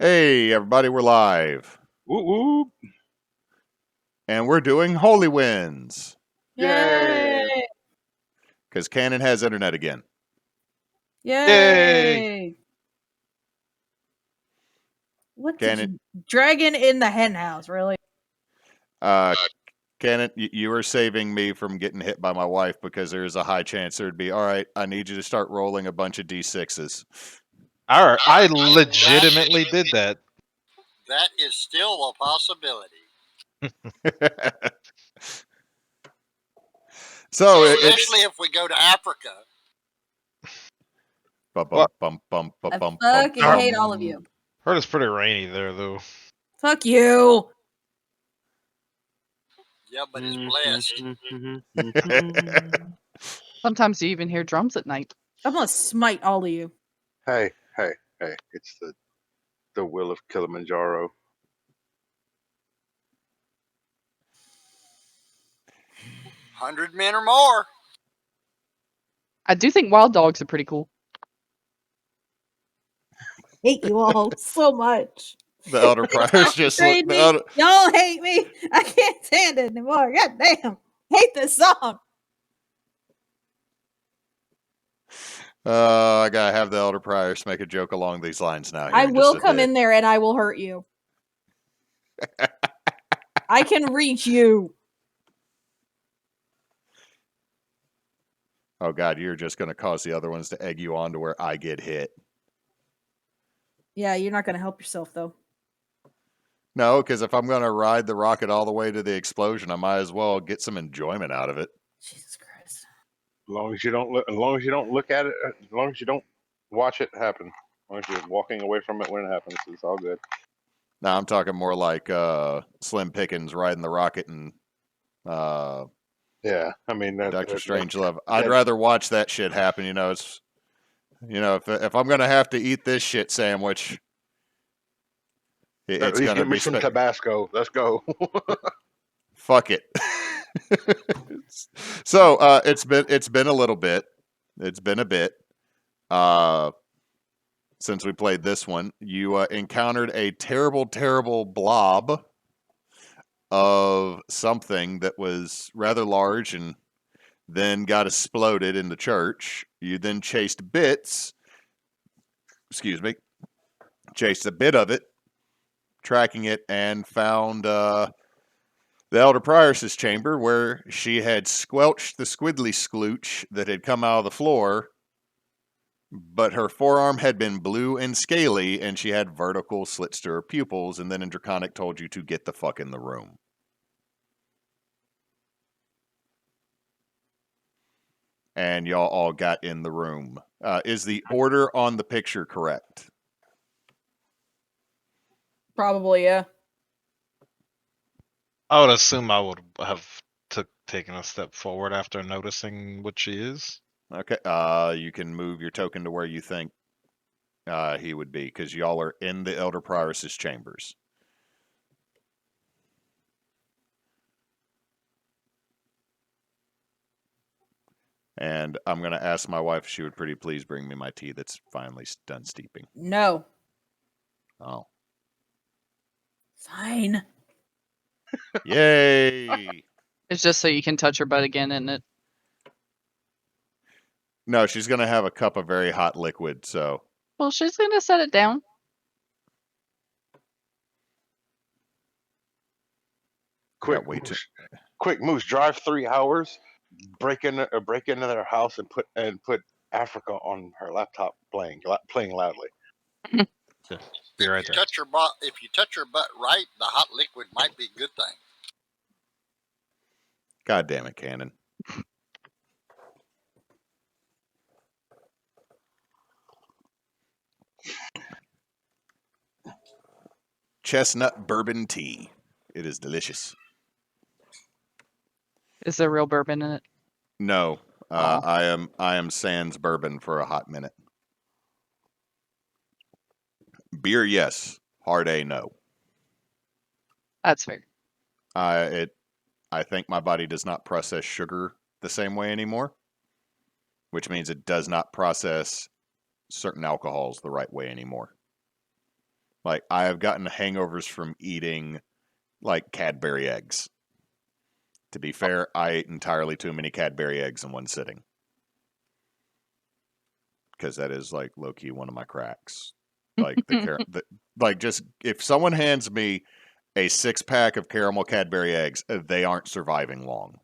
Hey, everybody, we're live. Whoop whoop. And we're doing Holy Winds. Yay! Because Canon has internet again. Yay! What Canon, dragon in the hen house, really? Canon, you are saving me from getting hit by my wife because there is a high chance there'd be, all right, I need you to start rolling a bunch of D6s. I legitimately did that. That is still a possibility. So especially if we go to Africa. I fucking hate all of you. Heard it's pretty rainy there, though. Fuck you. Yeah, but it's blessed. Sometimes you even hear drums at night. I'm gonna smite all of you. Hey, it's the will of Kilimanjaro. 100 men or more. I do think wild dogs are pretty cool. Hate you all so much. The Elder Prior's just look. Y'all hate me. I can't stand it anymore. God damn. Hate this song. I gotta have the Elder Priors make a joke along these lines now. I will come in there and I will hurt you. I can reach you. Oh God, you're just gonna cause the other ones to egg you on to where I get hit. Yeah, you're not gonna help yourself though. No, because if I'm gonna ride the rocket all the way to the explosion, I might as well get some enjoyment out of it. Jesus Christ! As long as you don't look at it, as long as you don't watch it happen, as long as you're walking away from it when it happens, it's all good. Now I'm talking more like Slim Pickens riding the rocket and yeah, I mean Dr. Strangelove. I'd rather watch that shit happen. It's if I'm gonna have to eat this shit sandwich, it's gonna give me some Tabasco. Let's go. Fuck it. So it's been a little bit. It's been a bit since we played this one. You encountered a terrible, terrible blob of something that was rather large and then got exploded in the church. You then chased a bit of it, tracking it, and found the Elder Prioress's chamber, where she had squelched the squiddly sklooch that had come out of the floor, but her forearm had been blue and scaly, and she had vertical slits to her pupils, and then in Draconic told you to get the fuck in the room. And y'all all got in the room. Is the order on the picture correct? Probably, yeah. I would assume I would have taken a step forward after noticing what she is. Okay. You can move your token to where you think he would be, because y'all are in the Elder Prioress's chambers. And I'm going to ask my wife if she would pretty please bring me my tea that's finally done steeping. No. Oh. Fine. Yay! It's just so you can touch her butt again, isn't it? No, she's going to have a cup of very hot liquid, so... Well, she's going to set it down. Quick moose, drive 3 hours, break into their house and put Africa on her laptop playing loudly. Be right there. If you touch her butt right, the hot liquid might be a good thing. God damn it, Cannon. Chestnut bourbon tea. It is delicious. Is there real bourbon in it? No. I am sans bourbon for a hot minute. Beer, yes. Hard A, no. That's fair. I think my body does not process sugar the same way anymore, which means it does not process certain alcohols the right way anymore. Like, I have gotten hangovers from eating, like, Cadbury eggs. To be fair, I ate entirely too many Cadbury eggs in one sitting. Because that is, like, low-key one of my cracks. Like, just, if someone hands me a 6-pack of caramel Cadbury eggs, they aren't surviving long.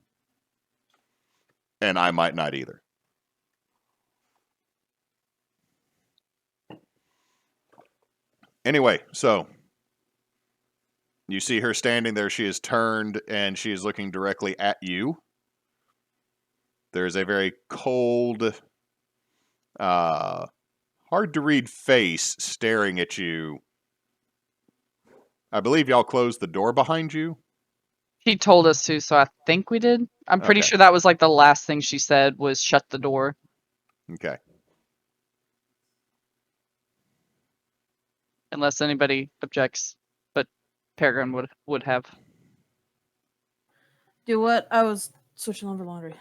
And I might not either. Anyway, so you see her standing there. She is turned and she is looking directly at you. There's a very cold, hard to read face staring at you. I believe y'all closed the door behind you. He told us to, so I think we did. I'm pretty Okay. sure that was like the last thing she said was shut the door. Okay. Unless anybody objects, but Peregrine would have. Do what? I was switching over laundry.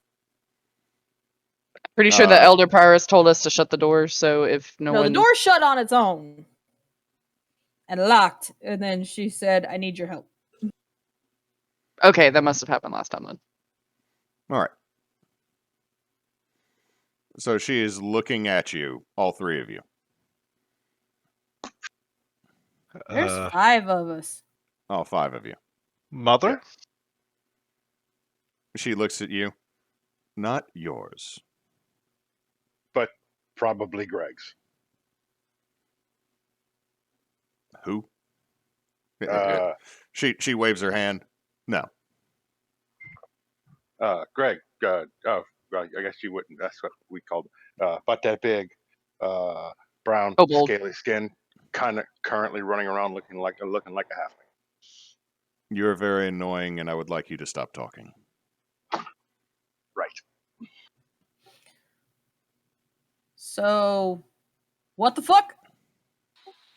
Pretty sure the elder prioress told us to shut the door, so if no No, one... the door shut on its own. And locked. And then she said, I need your help. Okay, that must have happened last time then. All right. So she is looking at you, all three of you. There's 5 of us. All 5 of you. Mother? Yeah. She looks at you. Not yours. But probably Greg's. Who? Uh, She waves her hand. No. Greg. I guess you wouldn't. That's what we called. But that big, brown, Kobold. scaly skin, kind of currently running around looking like a halfling. You're very annoying, and I would like you to stop talking. Right. So, what the fuck?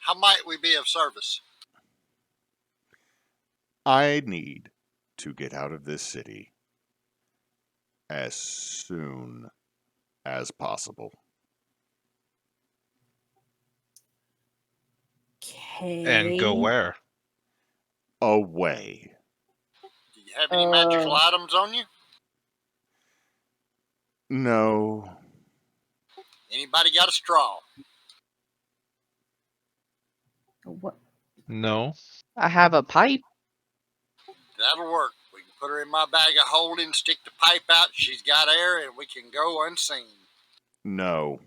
How might we be of service? I need to get out of this city as soon as possible. Okay. And go where? Away. Do you have any magical items on you? No. Anybody got a straw? What? No. I have a pipe. That'll work. We can put her in my bag of holding, stick the pipe out. She's got air, and we can go unseen. No.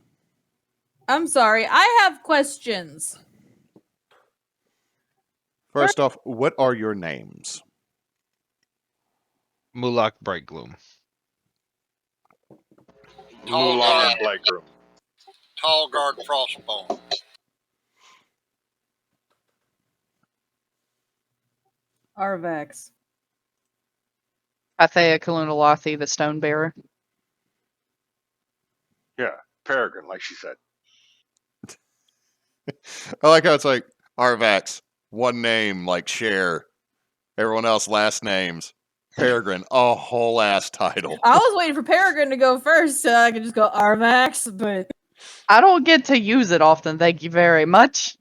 I'm sorry. I have questions. First off, what are your names? Mulak Brightgloom. Tall Mulan guard, and Blackroom. tall guard Frostbone. Arvax. Athea Kaluminati, the stone bearer. Yeah, Peregrine, like she said. I like how it's like Arvax, one name like Cher. Everyone else last names. Peregrine, a whole ass title. I was waiting for Peregrine to go first so I could just go Arvax, but I don't get to use it often, thank you very much.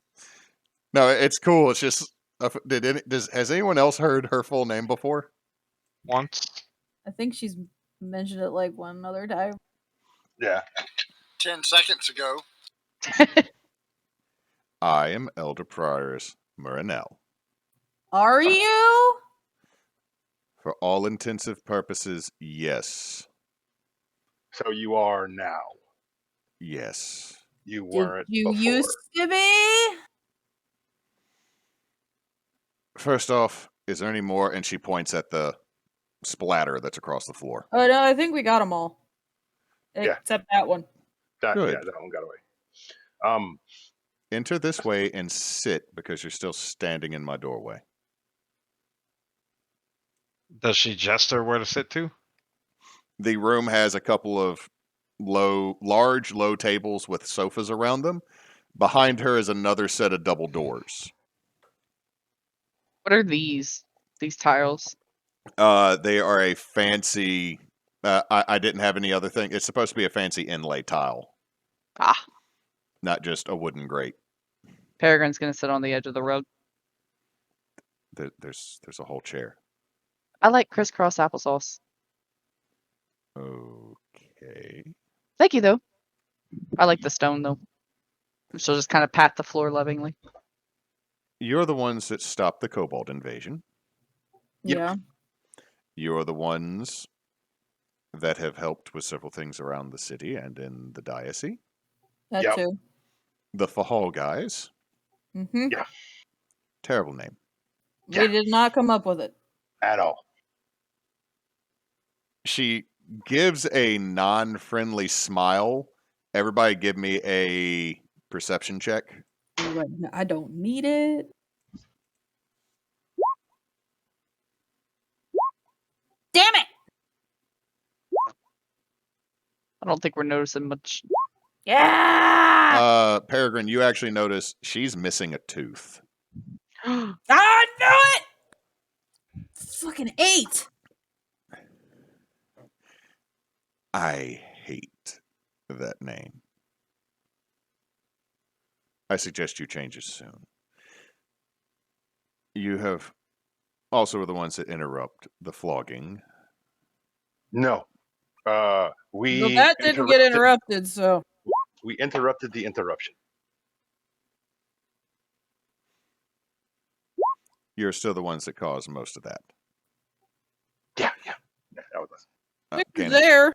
No, it's cool. It's just, has anyone else heard her full name before? Once. I think she's mentioned it like one other time. Yeah. 10 seconds ago. I am Elder Prioress Murinel. Are you? For all intensive purposes, yes. So you are now. Yes. You Did weren't you before. used to be? First off, is there any more? And she points at the splatter that's across the floor. Oh no, I think we got them all. Yeah. Except that one. That, Good. yeah, that one got away. Enter this way and sit because you're still standing in my doorway. Does she gesture where to sit to? The room has a couple of large low tables with sofas around them. Behind her is another set of double doors. What are these tiles? They are a fancy. I didn't have any other thing. It's supposed to be a fancy inlay tile, Ah, not just a wooden grate. Peregrine's gonna sit on the edge of the rug. There's a whole chair. I like crisscross applesauce. Okay. Thank you, though. I like the stone, though. She'll just kind of pat the floor lovingly. You're the ones that stopped the kobold invasion. Yep. Yeah. You're the ones that have helped with several things around the city and in the diocese. That Yep. too. The Fahl guys. Mm-hmm. Yeah. Terrible name. We Yeah. did not come up with it. At all. She gives a non-friendly smile. Everybody give me a perception check. I don't need it. Damn it! I don't think we're noticing much. Yeah! Peregrine, you actually notice she's missing a tooth. I knew it! Fucking 8! I hate that name. I suggest you change it soon. You have also were the ones that interrupt the flogging. No. We Well, that didn't get interrupted, so. We interrupted the interruption. You're still the ones that caused most of that. Yeah. That was us. It was Cannon, there.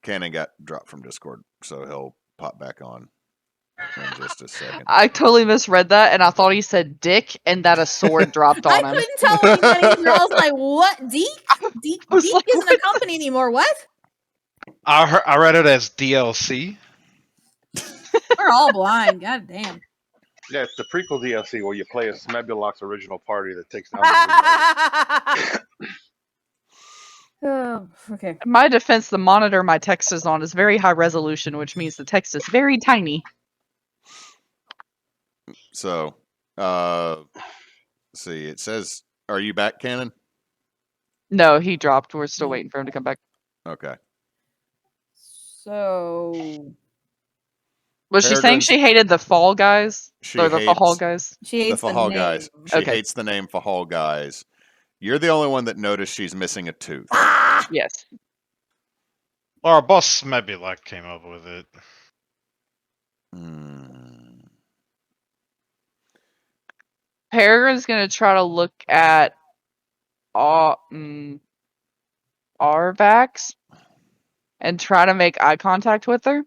Cannon got dropped from Discord, so he'll pop back on in just a second. I totally misread that, and I thought he said dick, and that a sword dropped I on him. couldn't tell what he meant either. I was like, what? Deke? Deke I was like, isn't a company anymore. What? I read it as DLC. We're all blind. God damn. Yeah, it's the prequel DLC where you play as Smebulok's original party that takes down the Oh, okay. In my defense, the monitor my text is on is very high resolution, which means the text is very tiny. So, see, it says, are you back, Cannon? No, he dropped. We're still waiting for him to come back. Okay. So Was she saying Peregrine's- she hated the Fall guys? She Or the hates Fahl guys? she the hates the, Fahl name. guys. She Okay. hates the name Fahl guys. You're the only one that noticed she's missing a tooth. Ah! Yes. Our boss maybe like came up with it. Peregrine's gonna try to look at Arvax and try to make eye contact with her.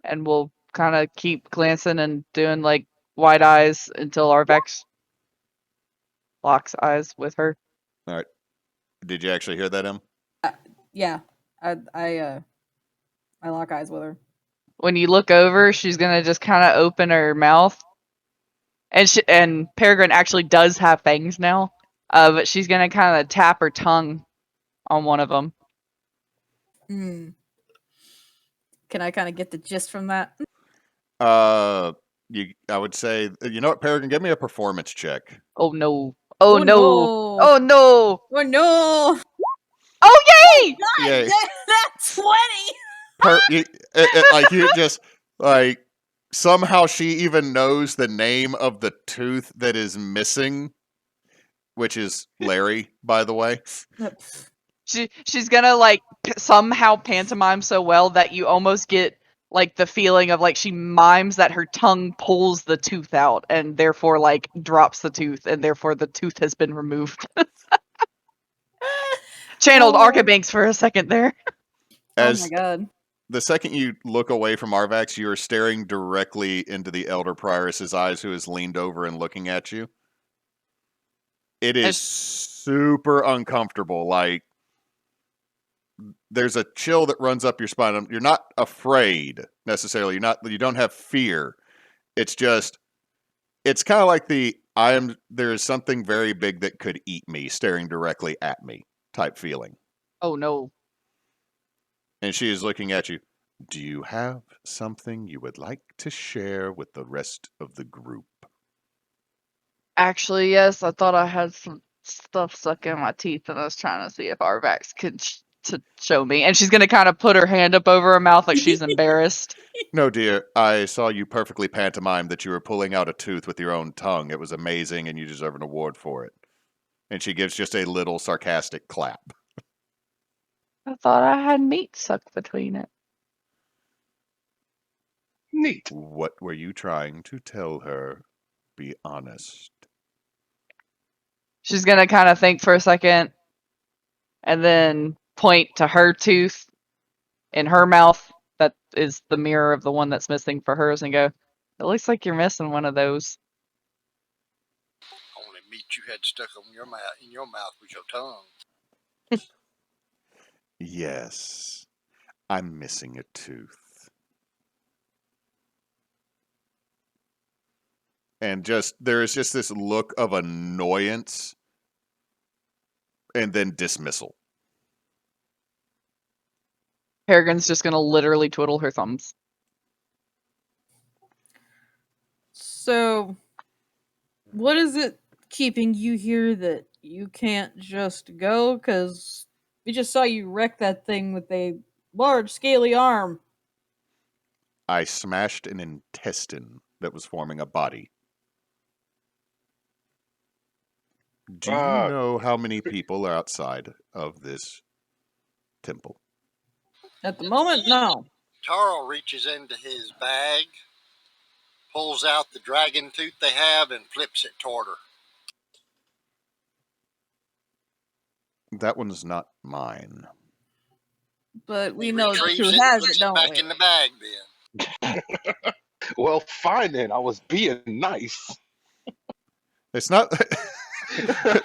And we'll kind of keep glancing and doing like wide eyes until Arvax locks eyes with her. All right. Did you actually hear that, Em? Yeah. I lock eyes with her. When you look over, she's gonna just kind of open her mouth, and Peregrine actually does have fangs now, but she's gonna kind of tap her tongue on one of them. Hmm. Can I kind of get the gist from that? I would say, you know what, Peregrine, give me a performance check. Oh no! Oh, no! no. Oh no! Oh no! Oh yay! God, Yay. that's 20! Like you just like somehow she even knows the name of the tooth that is missing, which is Larry, by the way. She's gonna like somehow pantomime so well that you almost get like the feeling of like she mimes that her tongue pulls the tooth out and therefore like drops the tooth and therefore the tooth has been removed. Channeled Oh. Arcabanks for a second there. As Oh my god. the second you look away from Arvax, you are staring directly into the Elder Prioress's eyes, who has leaned over and looking at you. It is super uncomfortable. Like, there's a chill that runs up your spine. You're not afraid necessarily. You don't have fear. It's just, it's kind of like there is something very big that could eat me staring directly at me type feeling. Oh no. And she is looking at you. Do you have something you would like to share with the rest of the group? Actually, yes, I thought I had some stuff stuck in my teeth and I was trying to see if Arvax could to show me, and she's gonna kind of put her hand up over her mouth like she's embarrassed. No, dear, I saw you perfectly pantomime that you were pulling out a tooth with your own tongue. It was amazing, and you deserve an award for it. And she gives just a little sarcastic clap. I thought I had meat sucked between it. Neat. What were you trying to tell her? Be honest. She's gonna kind of think for a second, and then point to her tooth in her mouth. That is the mirror of the one that's missing for hers, and go, "It looks like you're missing one of those." Only meat you had stuck on your mouth in your mouth with your tongue. Yes, I'm missing a tooth. And there is just this look of annoyance and then dismissal. Peregrine's just gonna literally twiddle her thumbs. So, what is it keeping you here that you can't just go? Because we just saw you wreck that thing with a large, scaly arm. I smashed an intestine that was forming a body. Do you know how many people are outside of this temple? At the moment, no. Tarl reaches into his bag, pulls out the dragon tooth they have, and flips it toward her. That one's not mine. But we He know retrieves who it and has puts it, don't back we? in the bag then. Well, fine then. I was being nice. It's not.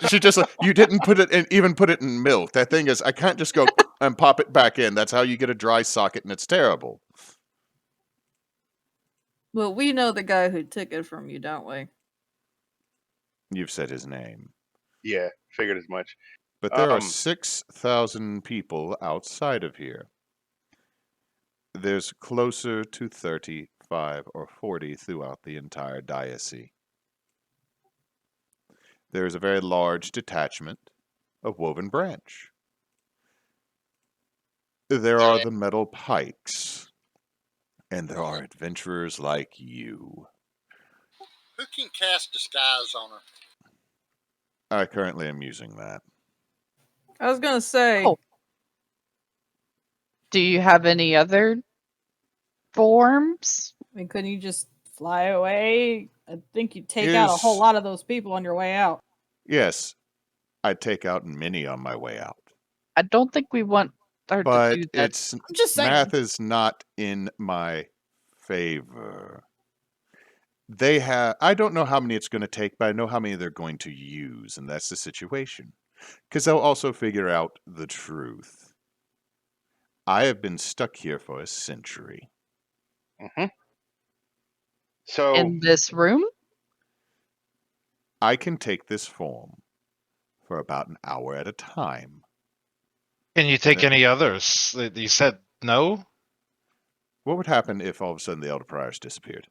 She just you didn't put it in, even put it in milk. That thing is, I can't just go and pop it back in. That's how you get a dry socket, and it's terrible. Well, we know the guy who took it from you, don't we? You've said his name. Yeah, figured as much. But there are 6,000 people outside of here. There's closer to 35 or 40 throughout the entire diocese. There is a very large detachment of woven branch. There are the metal pikes, and there are adventurers like you. Who can cast disguise on her? I currently am using that. I was gonna say, Oh. Do you have any other forms? I mean, couldn't you just fly away? I think you'd take out a whole lot of those people on your way out. Yes, I'd take out many on my way out. I don't think we want her to But do that. it's I'm just saying. math is not in my favor. They have, I don't know how many it's going to take, but I know how many they're going to use, and that's the situation. Because they'll also figure out the truth. I have been stuck here for a century. Mm-hmm. So In this room? I can take this form for about an hour at a time. Can you take any others? You said no? What would happen if all of a sudden the Elder Priors disappeared?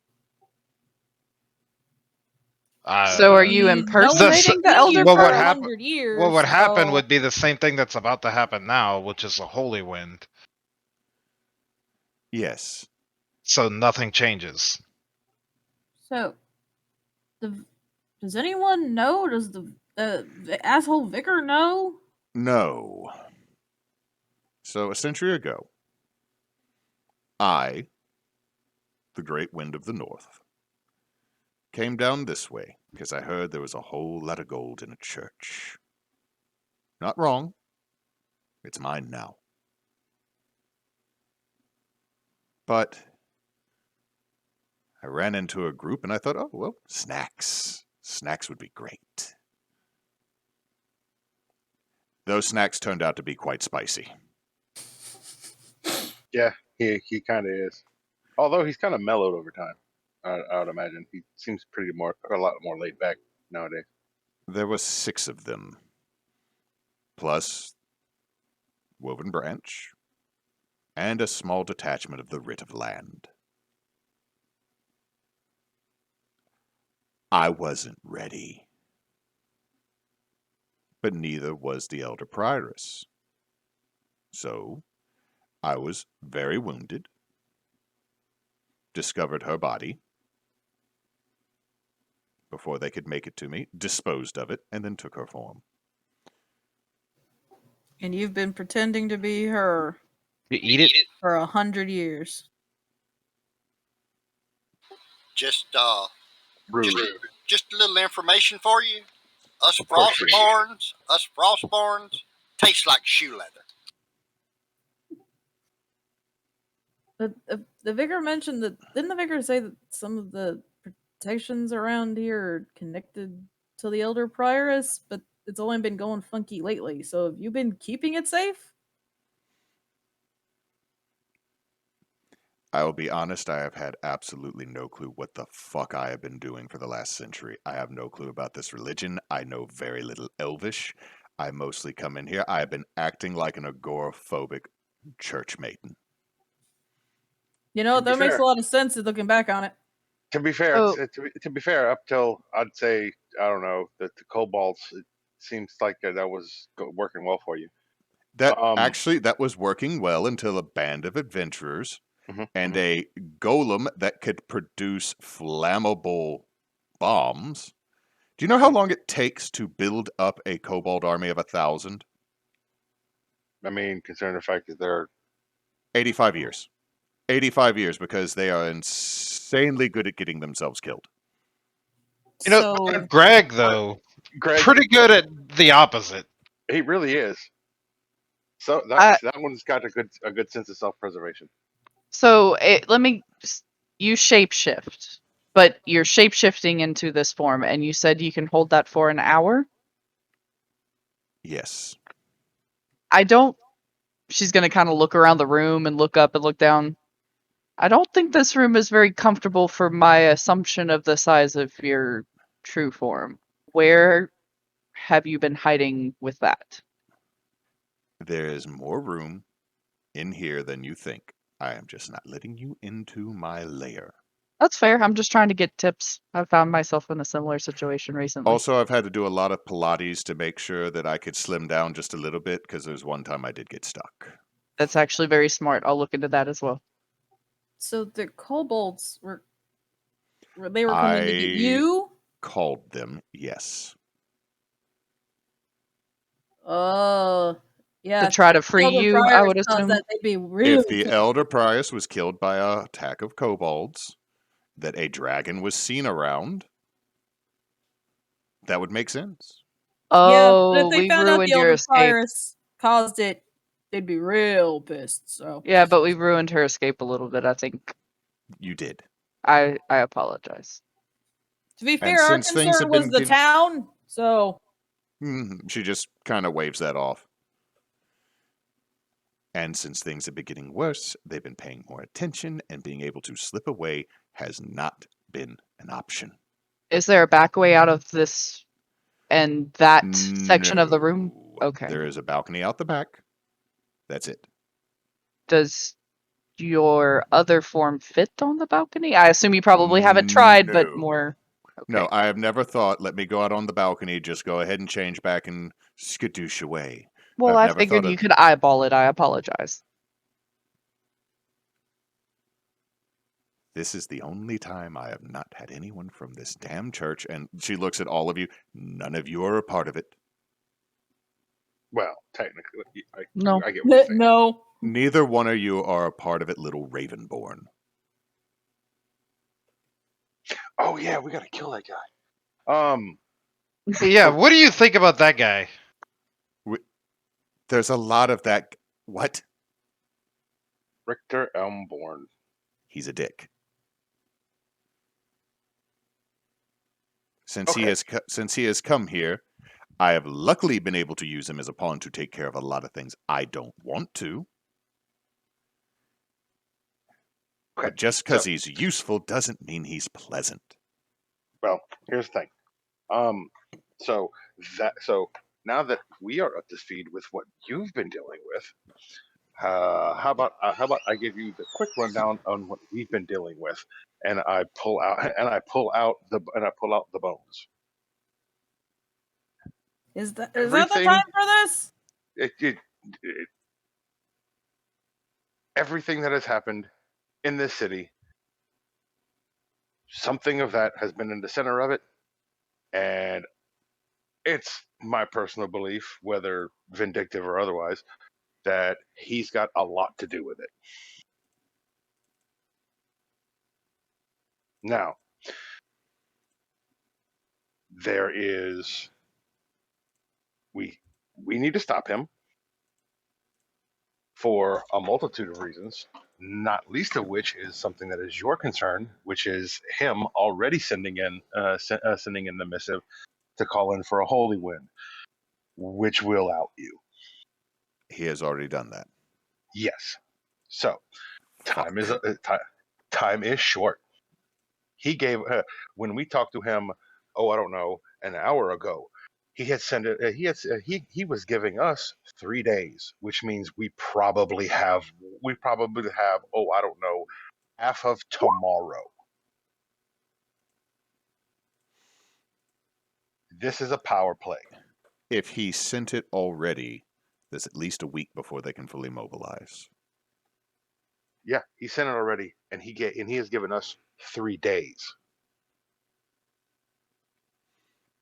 So are you No one impersonating has the been Elder here What for would Prior? 100 years. What would happen so- would be the same thing that's about to happen now, which is a holy wind. Yes. So nothing changes. So, does anyone know? Does the asshole vicar know? No. So a century ago, I, the Great Wind of the North, came down this way because I heard there was a whole lot of gold in a church. Not wrong. It's mine now. But I ran into a group and I thought, oh, well, snacks. Snacks would be great. Those snacks turned out to be quite spicy. yeah, he kind of is. Although he's kind of mellowed over time, I would imagine. He seems a lot more laid back nowadays. There were 6 of them, plus woven branch, and a small detachment of the writ of land. I wasn't ready. But neither was the Elder Prioress. So, I was very wounded, discovered her body before they could make it to me, disposed of it, and then took her form. And you've been pretending to be her You eat it? for 100 years. Just Rude. just a little information for you. Us Of course you frostborns taste like shoe leather. The vicar mentioned that. Didn't the vicar say that some of the protections around here are connected to the elder prioress, but it's only been going funky lately? So have you been keeping it safe? I will be honest, I have had absolutely no clue what the fuck I have been doing for the last century. I have no clue about this religion. I know very little Elvish. I mostly come in here. I have been acting like an agoraphobic church maiden. You know, To be that makes fair. a lot of sense looking back on it. To be fair, Oh. to be fair, up till I'd say I don't know the kobolds, it seems like that was working well for you. That actually, that was working well until a band of adventurers and a golem that could produce flammable bombs. Do you know how long it takes to build up a kobold army of 1,000? I mean, considering the fact that they're 85 years. 85 years, because they are insanely good at getting themselves killed. You know, So Greg, though, Greg, pretty good at the opposite. he really is. So that one's got a good sense of self-preservation. So you shapeshift, but you're shapeshifting into this form, and you said you can hold that for an hour? Yes. She's going to kind of look around the room and look up and look down. I don't think this room is very comfortable for my assumption of the size of your true form. Where have you been hiding with that? There is more room in here than you think. I am just not letting you into my lair. That's fair. I'm just trying to get tips. I've found myself in a similar situation recently. Also, I've had to do a lot of Pilates to make sure that I could slim down just a little bit, because there's one time I did get stuck. That's actually very smart. I'll look into that as well. So the kobolds were coming to get you? Called them, yes. Yeah. To try to free Elder you, I Prioress would thought assume. that they'd be really If the pissed. Elder Prioress was killed by an attack of kobolds, that a dragon was seen around, that would make sense. Yeah, but if Oh, they we found out ruined the your Elder escape. Prioress caused it, they'd be real pissed. So Yeah, but we ruined her escape a little bit, I think. You did. I apologize. to be And fair, our since things concern have was been the getting- town. So She just kind of waves that off. And since things have been getting worse, they've been paying more attention, and being able to slip away has not been an option. Is there a back way out of this and that section of the room? No. Okay. There is a balcony out the back. That's it. Does your other form fit on the balcony? I assume you probably haven't tried, but No. more. Okay. No, I have never thought, let me go out on the balcony, just go ahead and change back and skadoosh away. Well, I've I never figured thought you of- could eyeball it. I apologize. This is the only time I have not had anyone from this damn church, and she looks at all of you. None of you are a part of it. Well, technically, No. I get what you're saying. no. Neither one of you are a part of it, little Ravenborn. Oh yeah, we gotta kill that guy. Yeah, what do you think about that guy? There's a lot of that. What? Richter Elmborn. He's a dick. Since he has come here, I have luckily been able to use him as a pawn to take care of a lot of things I don't want to. Okay, But just because he's useful doesn't mean he's pleasant. Well, here's the thing. So now that we are up to speed with what you've been dealing with, how about I give you the quick rundown on what we've been dealing with, and I pull out the bones. Is that the Everything- time for this? It everything that has happened in this city, something of that has been in the center of it, and it's my personal belief, whether vindictive or otherwise, that he's got a lot to do with it. Now, there is we need to stop him for a multitude of reasons, not least of which is something that is your concern, which is him already sending in the missive to call in for a holy wind, which will out you. He has already done that. Yes. So time is time is short. He gave when we talked to him. Oh, I don't know, an hour ago. He had sent it. He was giving us 3 days, which means we probably have. Oh, I don't know, half of tomorrow. This is a power play. If he sent it already, there's at least a week before they can fully mobilize. Yeah, he sent it already, and he has given us 3 days.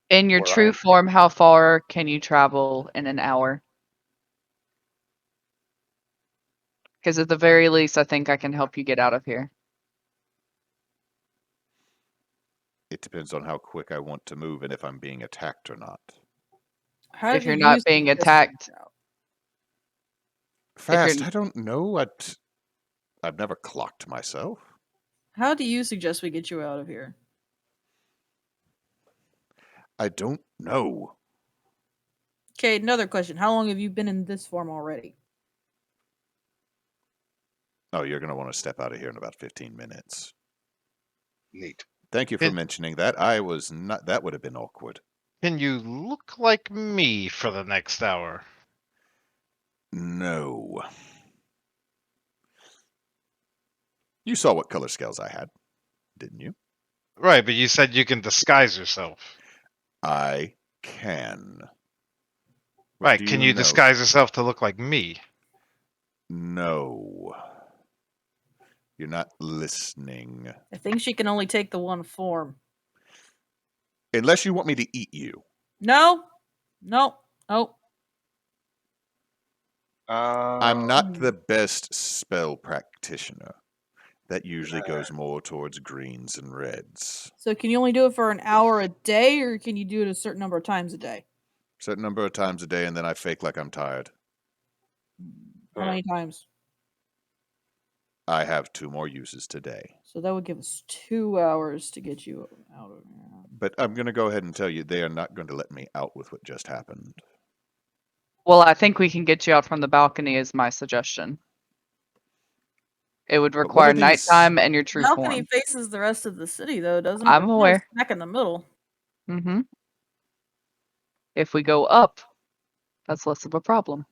In your Where I true am- form, how far can you travel in an hour? Because at the very least, I think I can help you get out of here. It depends on how quick I want to move and if I'm being attacked or not. How If do you're you not being suggest attacked. we go? Fast, you're- I don't know. I've never clocked myself. How do you suggest we get you out of here? I don't know. Okay, another question. How long have you been in this form already? Oh, you're going to want to step out of here in about 15 minutes. Neat. Thank you for It- mentioning that. I was not. That would have been awkward. Can you look like me for the next hour? No. You saw what color scales I had, didn't you? Right, but you said you can disguise yourself. I can. What Right, do can you know? disguise yourself to look like me? No. You're not listening. I think she can only take the one form. Unless you want me to eat you. No? No. Oh. I'm not Hmm. the best spell practitioner. That usually goes more towards greens and reds. So can you only do it for an hour a day, or can you do it a certain number of times a day? Certain number of times a day, and then I fake like I'm tired. How many times? I have 2 more uses today. So that would give us 2 hours to get you out of here. But I'm going to go ahead and tell you they are not going to let me out with what just happened. Well, I think we can get you out from the balcony is my suggestion. It would what are require these- nighttime and your true Balcony form. faces the rest of the city, though, doesn't it? I'm We're kinda aware. Smack in the middle. Mm-hmm. If we go up, that's less of a problem.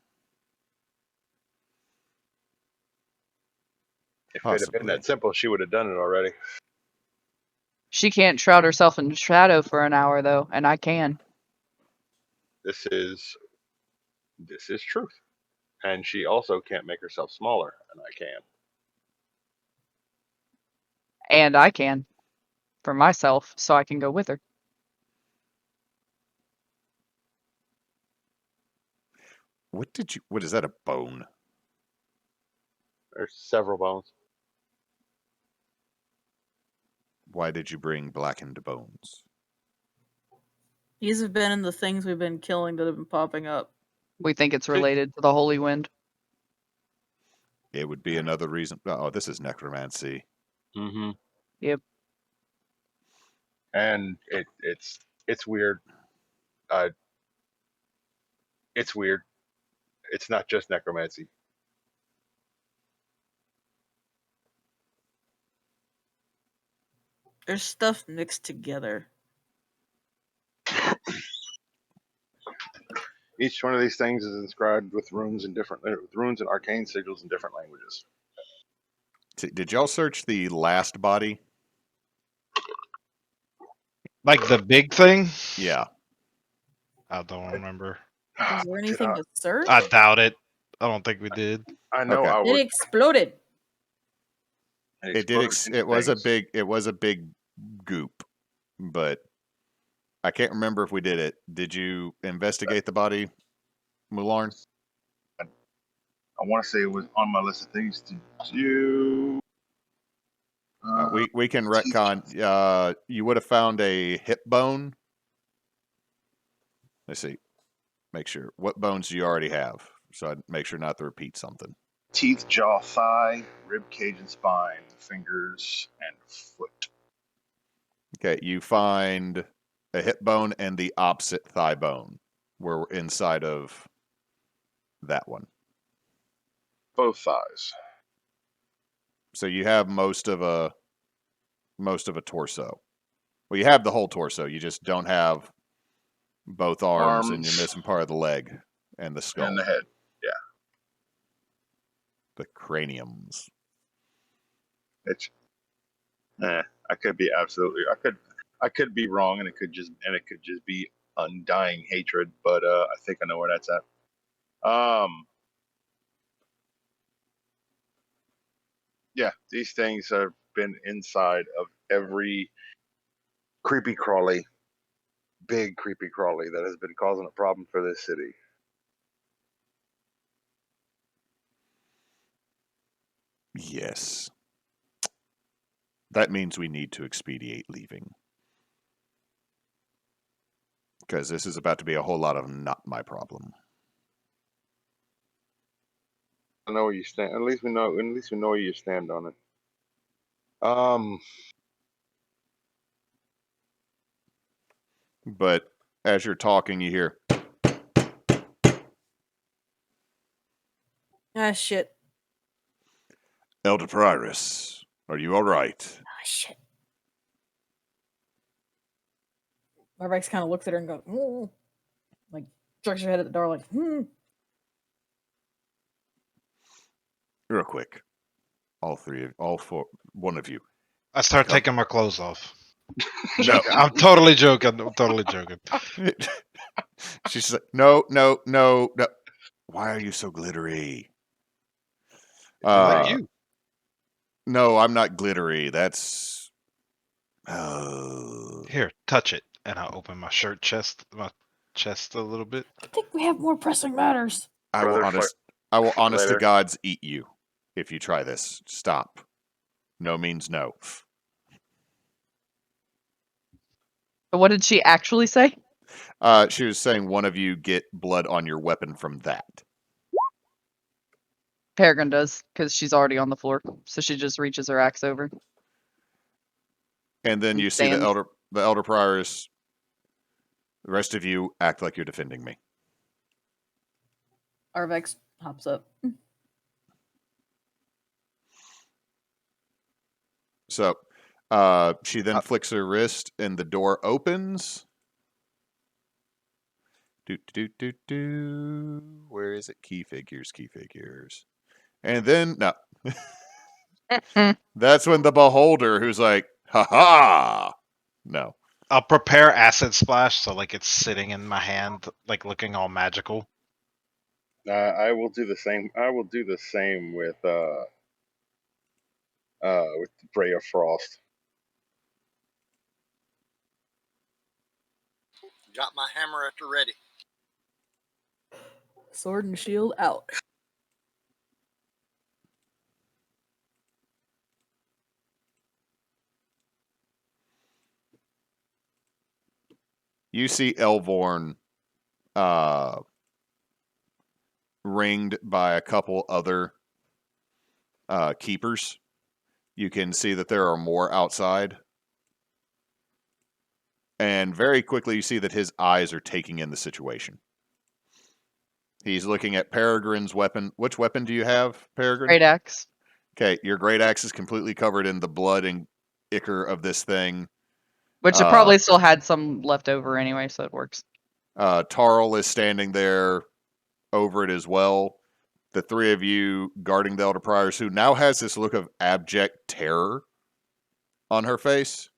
If it had been Possibly. that simple, she would have done it already. She can't shroud herself in shadow for an hour, though, and I can. This is truth, and she also can't make herself smaller, and I can. And I can. For myself, so I can go with her. What is that, a bone? There's several bones. Why did you bring blackened bones? These have been in the things we've been killing that have been popping up. We think it's related to the holy wind. It would be another reason. Oh, this is necromancy. Mm-hmm. Yep. And it's weird. It's weird. It's not just necromancy. There's stuff mixed together. Each one of these things is inscribed with runes and arcane sigils in different languages. Did y'all search the last body? Like the big thing? Yeah. I don't remember. Is there anything to search? I doubt it. I don't think we did. I know Okay. I It would. exploded. It did. It was a big. It was a big goop, but I can't remember if we did it. Did you investigate the body, Mularn? I want to say it was on my list of things to do. We can retcon. You would have found a hip bone. Let's see. Make sure. What bones do you already have? So I'd make sure not to repeat something. Teeth, jaw, thigh, rib cage and spine, fingers, and foot. Okay, you find a hip bone and the opposite thigh bone. We're inside of that one. Both thighs. So you have most of a torso. Well, you have the whole torso. You just don't have both arms, and you're missing part of the leg and the skull. And the head. Yeah. The craniums. It's I could be absolutely I could be wrong, and it could just be undying hatred, but I think I know where that's at. Yeah, these things have been inside of every creepy crawly, big creepy crawly that has been causing a problem for this city. Yes. That means we need to expedite leaving. Because this is about to be a whole lot of not my problem. I know where you stand. At least we know where you stand on it. But as you're talking, you hear, Ah, shit. Elder Prioress, are you all right? Ah, shit. Arvax kind of looks at her and goes, like, jerks her head at the door, like, Real quick. One of you. I start Come. taking my clothes off. No. I'm totally joking. I'm totally joking. She's like, no. Why are you so glittery? Like you. No, I'm not glittery. That's... Here, touch it. And I open my chest a little bit. I think we have more pressing matters. I will honest to Later. God's eat you if you try this. Stop. No means no. What did she actually say? She was saying one of you get blood on your weapon from that. Peregrine does, because she's already on the floor. So she just reaches her axe over. And then And you see the stands. elder priors. The rest of you act like you're defending me. Arvax hops up. So she then flicks her wrist and the door opens. Where is it? Key figures. And then, no. That's when the beholder who's like, ha ha. No. I'll prepare acid splash so like it's sitting in my hand, like looking all magical. I will do the same. I will do the same with Bray of Frost. Got my hammer at the ready. Sword and shield out. You see Elvorn ringed by a couple other keepers. You can see that there are more outside. And very quickly you see that his eyes are taking in the situation. He's looking at Peregrine's weapon. Which weapon do you have, Peregrine? Great axe. Okay, your great axe is completely covered in the blood and ichor of this thing. Which it probably still had some left over anyway, so it works. Tarl is standing there over it as well. The three of you guarding the Elder Priors, who now has this look of abject terror on her face.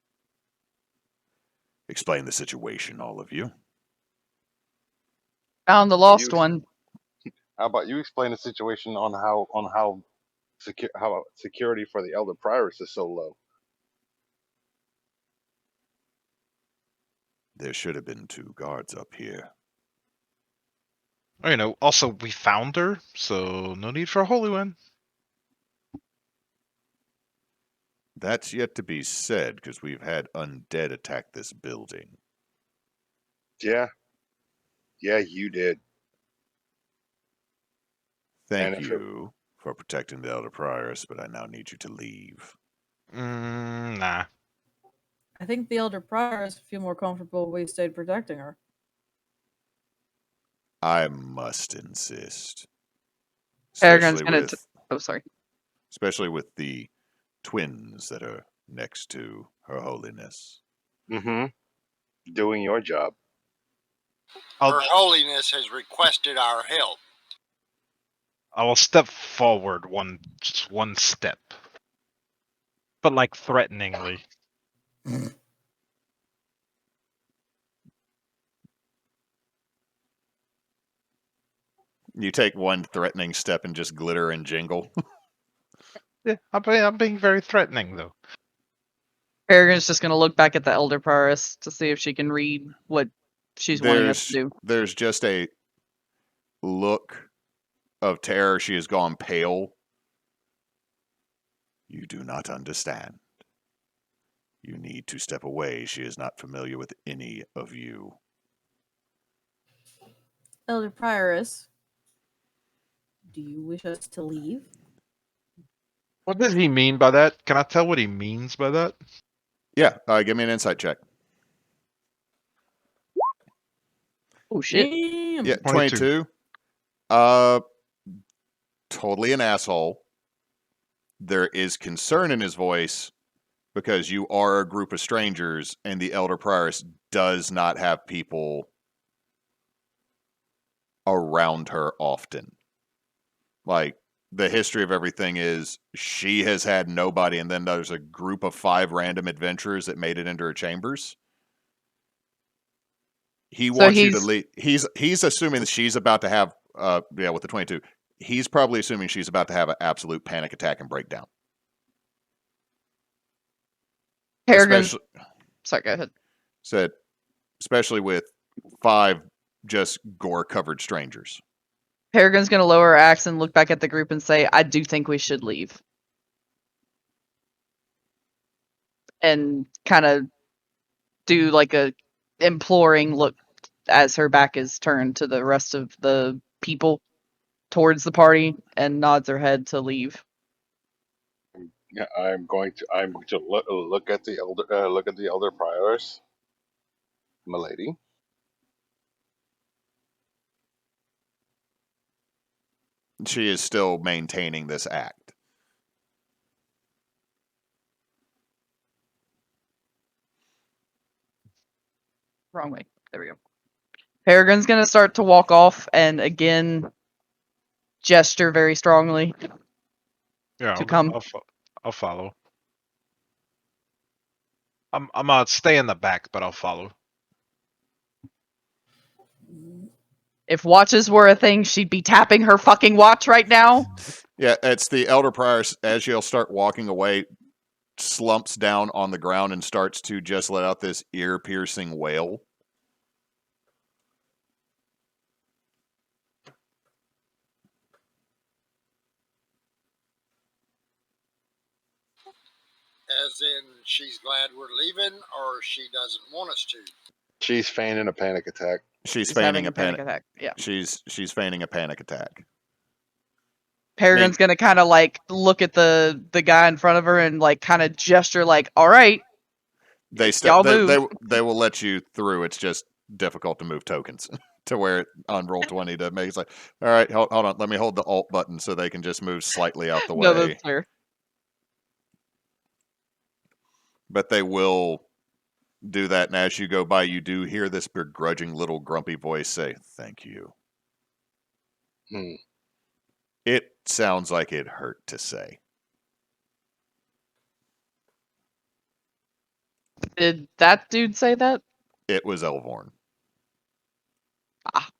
Explain the situation, all of you. Found the lost one. How about you explain the situation on how security for the elder prioress is so low? There should have been 2 guards up here. You know, also we found her, so no need for a holy one. That's yet to be said, because we've had undead attack this building. Yeah. Yeah, you did. Thank And if you for protecting the elder prioress, but I now need you to leave. Nah. I think the elder prioress would feel more comfortable if we stayed protecting her. I must insist. Peregrine's Especially gonna. with Oh, sorry. especially with the twins that are next to Her Holiness. doing your job. Her Holiness has requested our help. I will step forward just one step, but like threateningly. You take one threatening step and just glitter and jingle. Yeah, I'm being very threatening though. Peregrine's just gonna look back at the elder prioress to see if she can read what she's wanting us to do. There's just a look of terror. She has gone pale. You do not understand. You need to step away. She is not familiar with any of you. Elder prioress, do you wish us to leave? What does he mean by that? Can I tell what he means by that? Yeah, give me an insight check. Oh shit! Damn. Yeah, 22. 22. Totally an asshole. There is concern in his voice because you are a group of strangers and the elder prioress does not have people around her often. Like, the history of everything is she has had nobody, and then there's a group of 5 random adventurers that made it into her chambers. He So wants you to he's- leave. He's assuming that she's about to have with the 22. He's probably assuming she's about to have an absolute panic attack and breakdown. Peregrine's. Especially, Sorry, go ahead. said, especially with 5 just gore-covered strangers. Peregrine's gonna lower her axe and look back at the group and say, "I do think we should leave," and kind of do like a imploring look as her back is turned to the rest of the people towards the party, and nods her head to leave. Yeah, I'm going to look at the elder prioress, milady. She is still maintaining this act. Wrong way. There we go. Peregrine's gonna start to walk off and again gesture very strongly. Yeah, To come. I'll follow. I'm gonna stay in the back, but I'll follow. If watches were a thing, she'd be tapping her fucking watch right now. Yeah, it's the elder prior, as you'll start walking away, slumps down on the ground and starts to just let out this ear-piercing wail. As in, she's glad we're leaving, or she doesn't want us to. She's feigning a panic attack. She's having feigning a panic attack. Yeah. She's feigning a panic attack. Peregrine's gonna kind of like look at the guy in front of her and like kind of gesture like, "All right, y'all move." They will let you through. It's just difficult to move tokens to where on roll 20 to make it's like, all right, hold on, let me hold the alt button so they can just move slightly out the way. No, that's fair. But they will do that, and as you go by, you do hear this begrudging little grumpy voice say, "Thank you." It sounds like it hurt to say. Did that dude say that? It was Elvorn. Ah.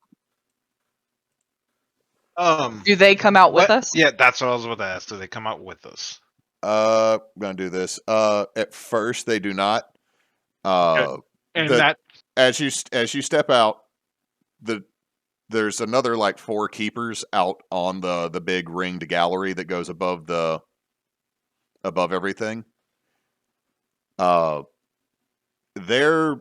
Do they come out with us? Yeah, that's what I was about to ask. Do they come out with us? I'm gonna do this. At first they do not. And The that as you step out, there's another like 4 keepers out on the big ringed gallery that goes above everything. They're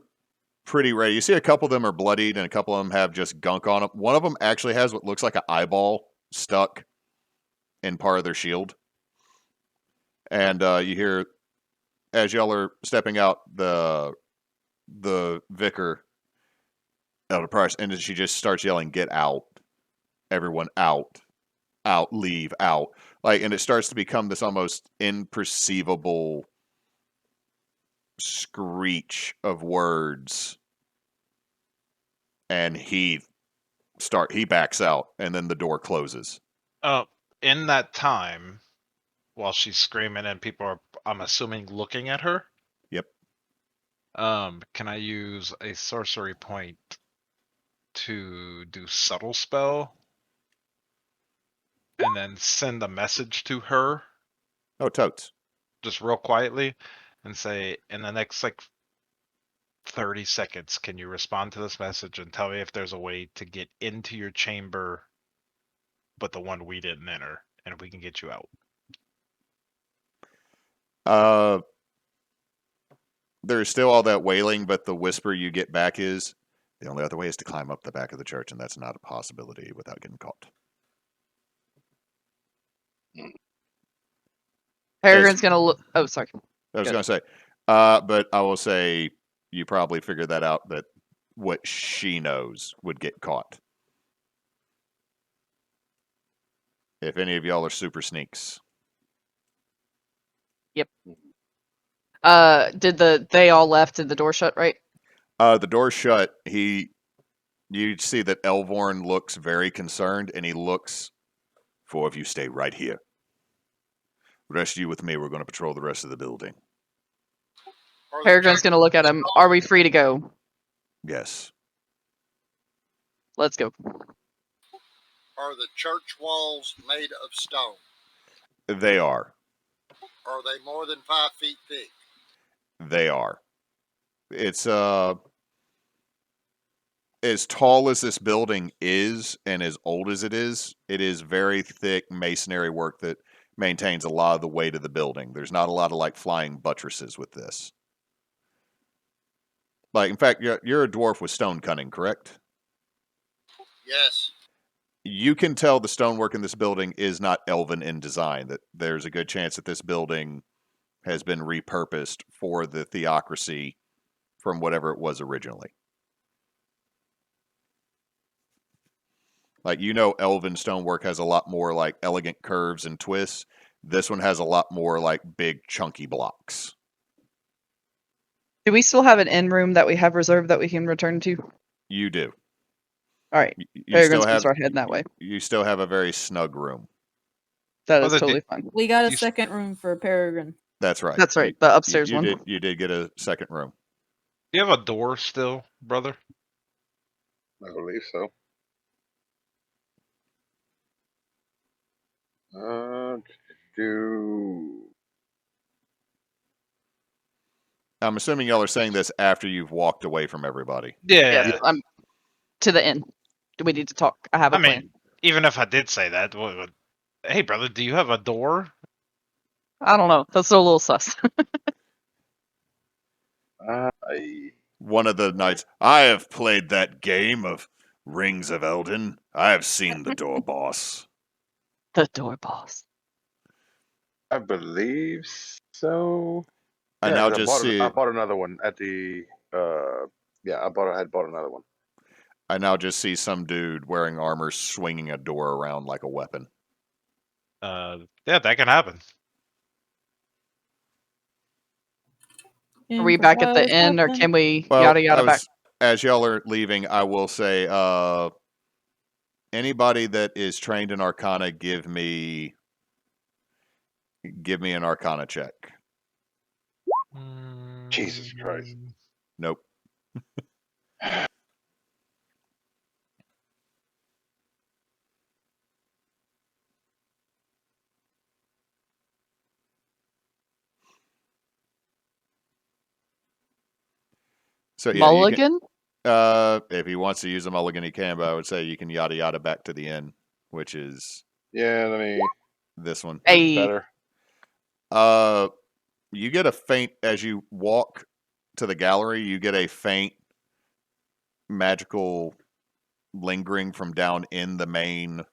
pretty ready. You see a couple of them are bloodied and a couple of them have just gunk on them. One of them actually has what looks like an eyeball stuck in part of their shield. And you hear, as y'all are stepping out, the vicar, Elder Price, and she just starts yelling, "Get out. Everyone out. Out, leave, out." Like, and it starts to become this almost imperceivable screech of words. And he backs out, and then the door closes. in that time, while she's screaming and people are, I'm assuming, looking at her. Yep. Can I use a sorcery point to do subtle spell, and then send a message to her? Oh, totes. Just real quietly, and say, in the next like 30 seconds, can you respond to this message and tell me if there's a way to get into your chamber, but the one we didn't enter, and if we can get you out? There's still all that wailing, but the whisper you get back is, the only other way is to climb up the back of the church, and that's not a possibility without getting caught. Peregrine's gonna look. Oh, sorry. I was Good. going to say, but I will say you probably figured that out, that what she knows would get caught. If any of y'all are super sneaks. They all left and the door shut, right? The door's shut. You see that Elvorn looks very concerned, and he looks, 4 of you stay right here. The rest of you with me, we're going to patrol the rest of the building. Are the Peregrine's church- gonna look at him. Are we free to go? Yes. Let's go. Are the church walls made of stone? They are. Are they more than 5 feet thick? They are. It's as tall as this building is and as old as it is very thick masonry work that maintains a lot of the weight of the building. There's not a lot of like flying buttresses with this. Like, in fact, you're a dwarf with stone cunning, correct? Yes. You can tell the stonework in this building is not elven in design, that there's a good chance that this building has been repurposed for the theocracy from whatever it was originally. Like, elven stonework has a lot more like elegant curves and twists. This one has a lot more like big chunky blocks. Do we still have an inn room that we have reserved that we can return to? You do. All right. You Peregrine's still gonna have start heading that way. you still have a very snug room. That is Mother, totally fine. We got a You s- second room for Peregrine. That's right. That's right. The upstairs you one. did get a second room. Do you have a door still, brother? I believe so. Do I'm assuming y'all are saying this after you've walked away from everybody. Yeah. Yes, I'm to the inn. Do we need to talk? I have a I plan. mean, even if I did say that, hey, brother, do you have a door? I don't know. That's still a little sus. One of the knights, I have played that game of Rings of Elden. I have seen the door boss. The door boss. I believe so. I Yeah, now 'cause just see. I bought another one at the. Yeah, I had bought another one. I now just see some dude wearing armor swinging a door around like a weapon. Yeah, that can happen. Are we back at the Improvise inn, or weapon. can we Well, yada yada back? as y'all are leaving, I will say, anybody that is trained in Arcana, give me an Arcana check. Jesus Christ. Nope. So yeah, Mulligan? if he wants to use a mulligan, he can. But I would say you can yada yada back to the inn, which is Yeah, let me. this one. That's Hey. better. You get a faint as you walk to the gallery. You get a faint magical lingering from down in the main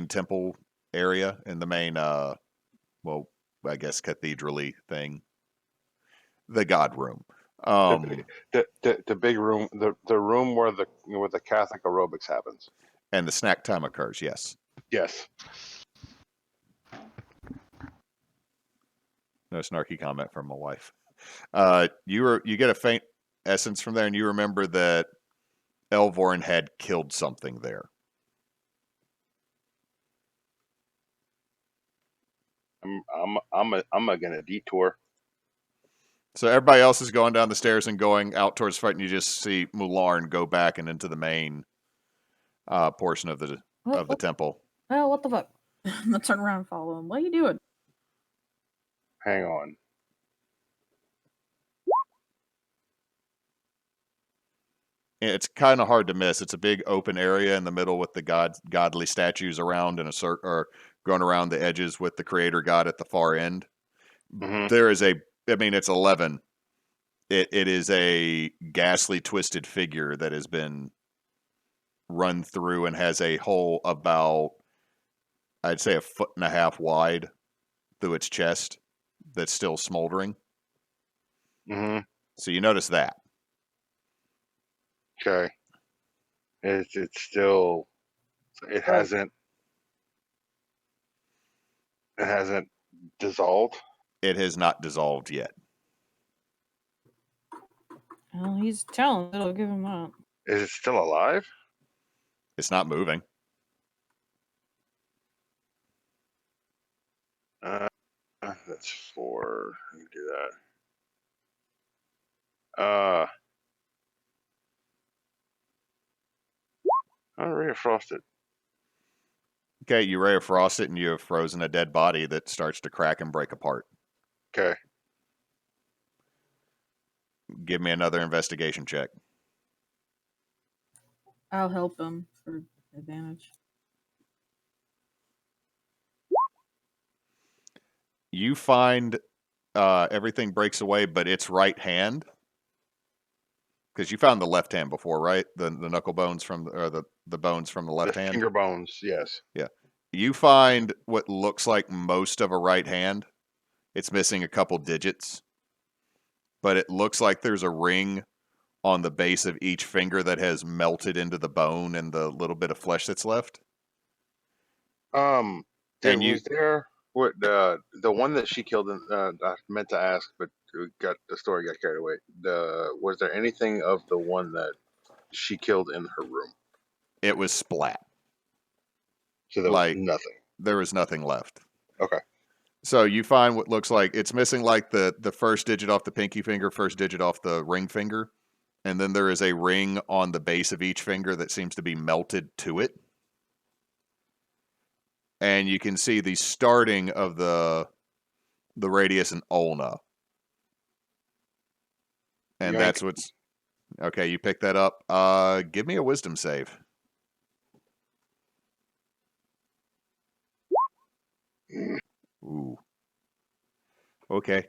temple area, in the main well, I guess cathedral-y thing, the god room. The big room, the room where the Catholic aerobics happens. And the snack time occurs. Yes. Yes. No snarky comment from my wife. You get a faint essence from there, and you remember that Elvorn had killed something there. I'm gonna detour. So everybody else is going down the stairs and going out towards the front, and you just see Mularn go back and into the main portion of the temple. Oh, what the fuck? I'm gonna turn around and follow him. What are you doing? Hang on. It's kind of hard to miss. It's a big open area in the middle with the godly statues around in a circle, or going around the edges with the creator god at the far end. Mhm. There is it's 11. It is a ghastly, twisted figure that has been run through and has a hole about, I'd say, 1.5 feet wide through its chest that's still smoldering. Mhm. So you notice that. Okay. It's still. It hasn't dissolved. It has not dissolved yet. Well, he's talented. I'll give him that. Is it still alive? It's not moving. That's 4. Let me do that. I'll refrost it. Okay, you ray of frost it, and you have frozen a dead body that starts to crack and break apart. Okay. Give me another investigation check. I'll help him for advantage. You find everything breaks away, but its right hand, because you found the left hand before, right? The knuckle bones from, or the bones from the left hand. Finger bones. Yes. Yeah. You find what looks like most of a right hand. It's missing a couple digits, but it looks like there's a ring on the base of each finger that has melted into the bone and the little bit of flesh that's left. Was And there what the one that she killed? I meant to ask, but the story got carried away. Was there anything of the one that she killed in her room? It was splat. So there was nothing. There was nothing left. Okay. So you find what looks like it's missing like the first digit off the pinky finger, first digit off the ring finger, and then there is a ring on the base of each finger that seems to be melted to it. And you can see the starting of the radius and ulna. And Yoink. that's what's okay. You pick that up. Give me a wisdom save. Ooh. Okay.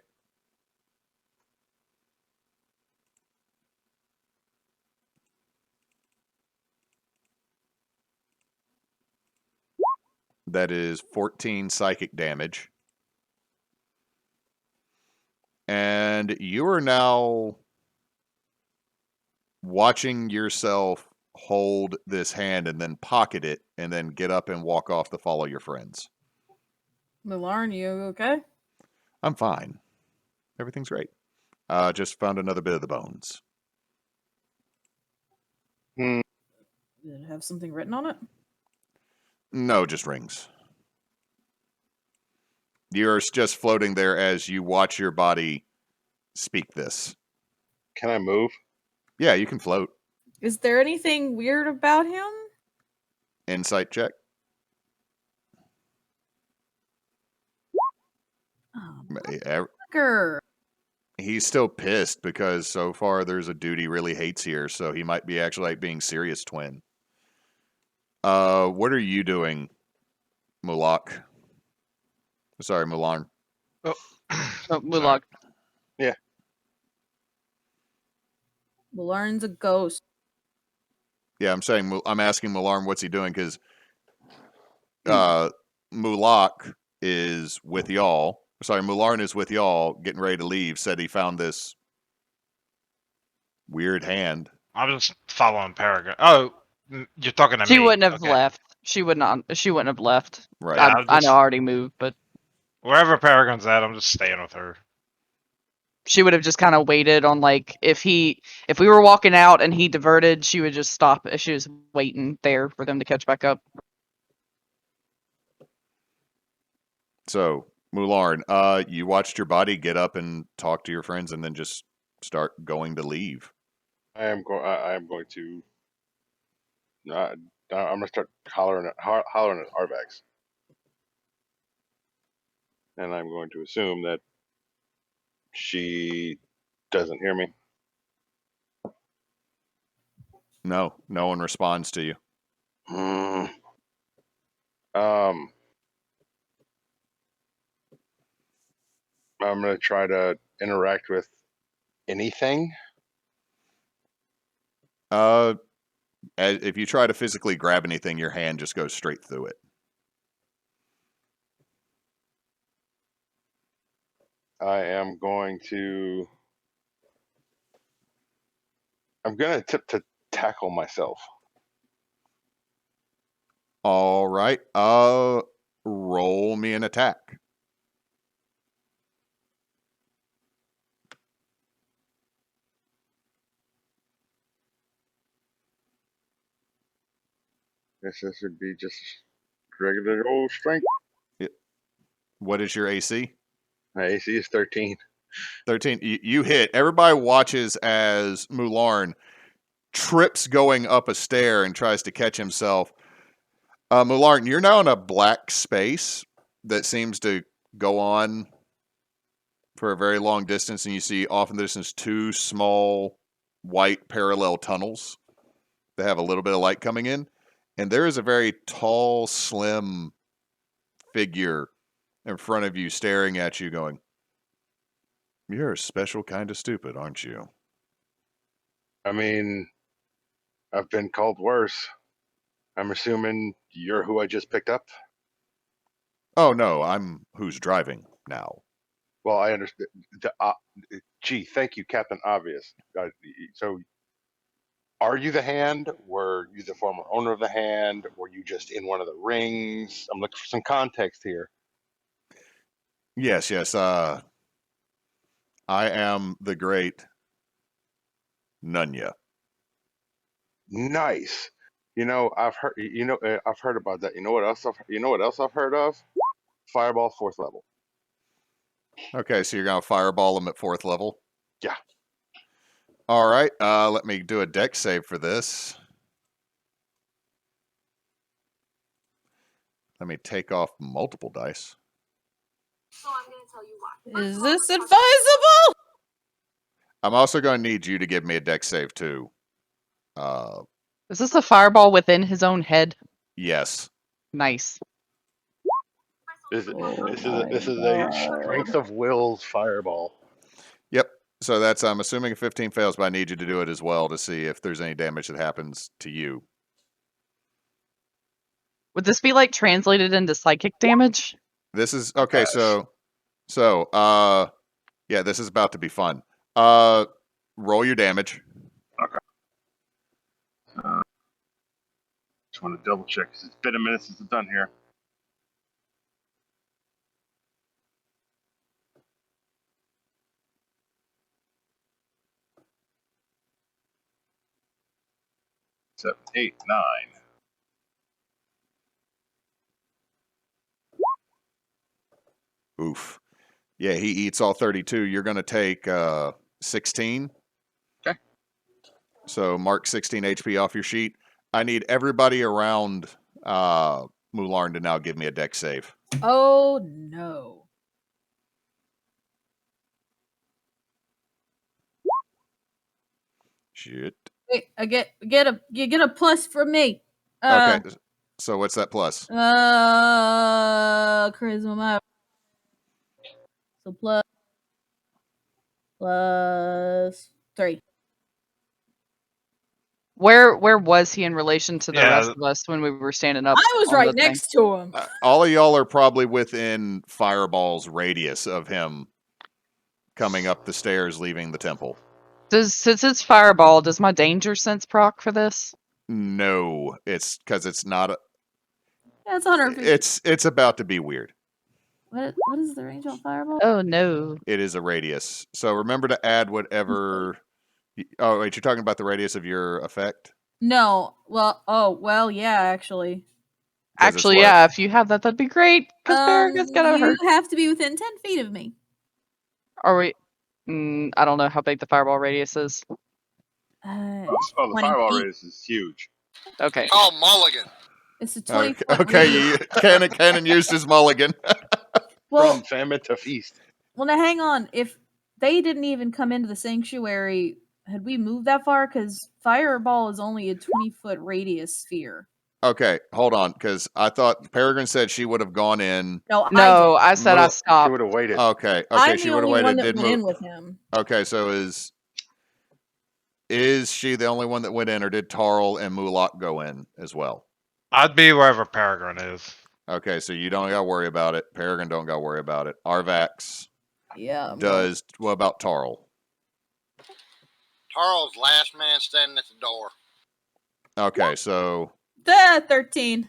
That is 14 psychic damage. And you are now watching yourself hold this hand and then pocket it and then get up and walk off to follow your friends. Mularn, you okay? I'm fine. Everything's great. Just found another bit of the bones. Did it have something written on it? No, just rings. You're just floating there as you watch your body speak this. Can I move? Yeah, you can float. Is there anything weird about him? Insight check. Oh, Eh, motherfucker. He's still pissed because so far there's a dude he really hates here, so he might be actually like being serious twin. What are you doing, Mulak? Sorry, Mulan. Oh. Oh, Mulak. Lauren's a ghost. Yeah, I'm asking Mularn what's he doing because Mulak is with y'all. Sorry, Mularn is with y'all, getting ready to leave. Said he found this weird hand. I'm just following Peregrine. Oh, you're talking to me. She wouldn't have Okay. left. She wouldn't have left. Right. Yeah, I know I already moved, but Wherever Peregrine's at, I'm just staying with her. she would have just kind of waited on like if we were walking out and he diverted, she would just stop. She was waiting there for them to catch back up. So, Mularn, you watched your body get up and talk to your friends and then just start going to leave. I am going to. I'm gonna start hollering at Arvax, and I'm going to assume that she doesn't hear me. No one responds to you. I'm gonna try to interact with anything. If you try to physically grab anything, your hand just goes straight through it. I am going to. I'm gonna attempt to tackle myself. All right. Roll me an attack. This would be just regular old strength. What is your AC? My AC is 13. 13. You hit. Everybody watches as Mularn trips going up a stair and tries to catch himself. Mularn, you're now in a black space that seems to go on for a very long distance, and you see off in the distance two small white parallel tunnels that have a little bit of light coming in. And there is a very tall, slim figure in front of you staring at you going, "You're a special kind of stupid, aren't you?" I mean, I've been called worse. I'm assuming you're who I just picked up? Oh, no, I'm who's driving now. Well, I understand. Gee, thank you, Captain Obvious. So, are you the hand? Were you the former owner of the hand? Were you just in one of the rings? I'm looking for some context here. Yes. I am the great Nunya. Nice. I've heard. I've heard about that. You know what else I've heard of? Fireball 4th level. Okay, so you're going to fireball him at 4th level? Yeah. All right, let me do a dex save for this. Let me take off multiple dice. So I'm going to tell you why. Is this advisable? I'm also going to need you to give me a dex save too. Is this a fireball within his own head? Yes. Nice. This is a strength of will's fireball. Yep. So that's, I'm assuming a 15 fails, but I need you to do it as well to see if there's any damage that happens to you. Would this be like translated into psychic damage? This is okay. Yes. Yeah, this is about to be fun. Roll your damage. Okay. Just want to double check because it's been a minute since I've done here. Seven, 8, 9. Oof. Yeah, he eats all 32. You're going to take 16. Okay. So mark 16 HP off your sheet. I need everybody around Mularn to now give me a dex save. Oh no. Shit. Wait, you get a plus from me. Okay. So what's that plus? Charisma. So plus 3. Where was he in relation to the Yeah. rest of us when we were standing up? I was on right the thing? next to him. All of y'all are probably within Fireball's radius of him coming up the stairs, leaving the temple. Since it's fireball, does my danger sense proc for this? No, it's because it's not. Yeah, it's 150. It's about to be weird. What is the range on fireball? Oh no. It is a radius. So remember to add whatever. Oh wait, you're talking about the radius of your effect? No. Well, yeah, actually. 'Cause it's Actually, what? yeah, if you have that, that'd be great. Because Peregrine's gonna You hurt. have to be within 10 feet of me. Are we? I don't know how big the fireball radius is. Oh, the 20 fireball feet. radius is huge. Okay. Call Mulligan. It's a 20-foot Okay, Cannon used his mulligan. Well, From famine to feast. well, now hang on. If they didn't even come into the sanctuary, had we moved that far? Because fireball is only a 20-foot radius sphere. Okay, hold on, because I thought Peregrine said she would have gone in. No, No, I I said I Little- She stopped. would have waited. Okay, I'm she the would have only one waited. that Did went move. in with him. Okay, so is she the only one that went in, or did Tarl and Mulak go in as well? I'd be wherever Peregrine is. Okay, so you don't got to worry about it. Peregrine don't got to worry about it. Arvax Yeah. I'm does. What about Tarl? Tarl's last man standing at the door. Okay, so 13.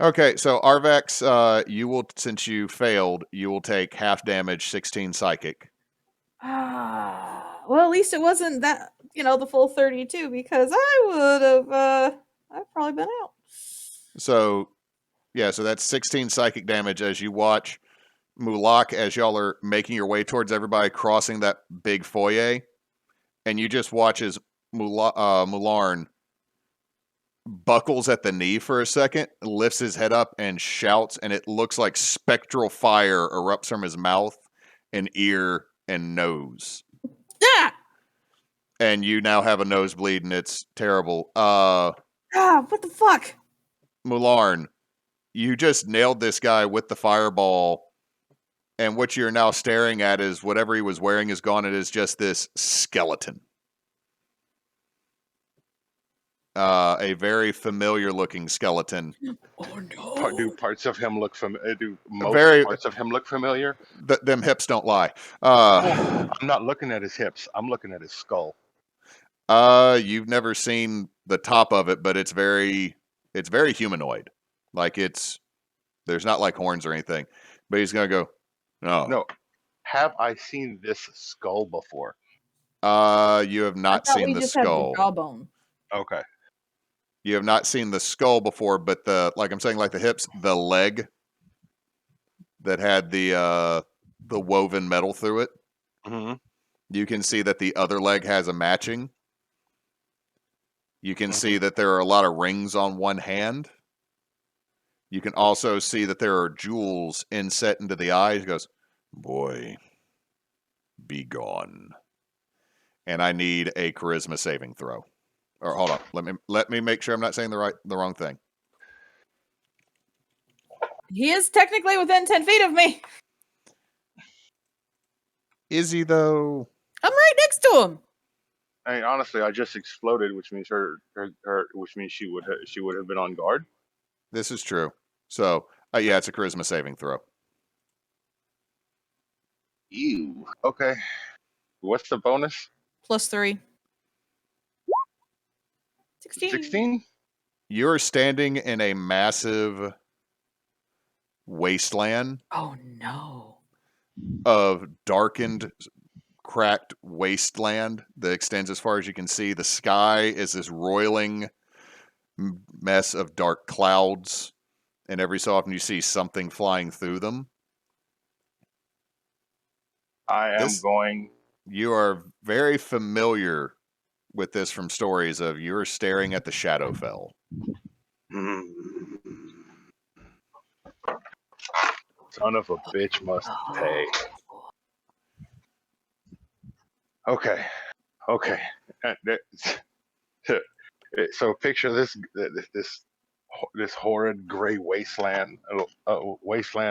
okay, so Arvax, you will, since you failed, you will take half damage, 16 psychic. Well, at least it wasn't that, the full 32, because I would have, I've probably been out. So, yeah, so that's 16 psychic damage as you watch Mulak as y'all are making your way towards everybody crossing that big foyer, and you just watch as Mularn buckles at the knee for a second, lifts his head up and shouts, and it looks like spectral fire erupts from his mouth and ear and nose. Yeah! And you now have a nosebleed, and it's terrible. What the fuck? Mularn, you just nailed this guy with the fireball, and what you're now staring at is whatever he was wearing is gone. It is just this skeleton. A very familiar-looking skeleton. Oh no! Do parts of him look familiar? Do most Very- parts of him look familiar? Them hips don't lie. I'm not looking at his hips. I'm looking at his skull. You've never seen the top of it, but it's very humanoid. Like there's not like horns or anything. But he's gonna go, No. Have I seen this skull before? You have I not thought seen we the just had the skull. jawbone. Okay. You have not seen the skull before, but like I'm saying, like the hips, the leg that had the woven metal through it. Mm-hmm. You can see that the other leg has a matching. You can see that there are a lot of rings on one hand. You can also see that there are jewels inset into the eyes. He goes, "Boy, be gone." And I need a charisma saving throw. Or hold on, let me make sure I'm not saying the wrong thing. He is technically within 10 feet of me. Is he though? I'm right next to him. I mean, honestly, I just exploded, which means which means she would have been on guard. This is true. So yeah, it's a charisma saving throw. Ew. Okay. What's the bonus? +3. 16. 16? You're standing in a massive wasteland Oh no. of darkened, cracked wasteland that extends as far as you can see. The sky is this roiling mess of dark clouds, and every so often you see something flying through them. I am going. You are very familiar with this from stories of you're staring at the Shadowfell. Son of a bitch must pay. Okay. So picture this horrid gray wasteland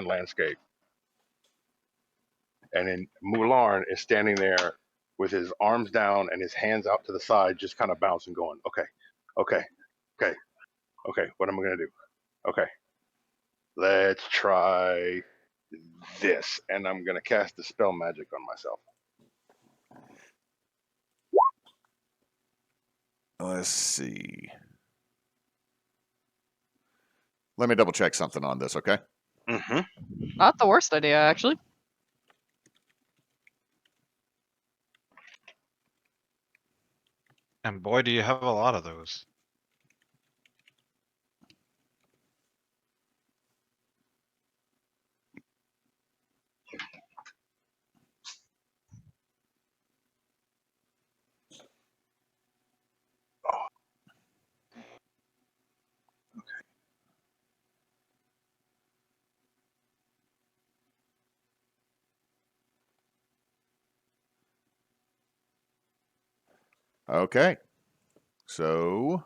landscape, and then Mulan is standing there with his arms down and his hands out to the side, just kind of bouncing, going, "Okay, okay, okay, okay. What am I gonna do? Okay, let's try this," and I'm gonna cast the spell magic on myself. Let's see. Let me double check something on this, okay? Mm-hmm. Not the worst idea, actually. And boy, do you have a lot of those. Okay. So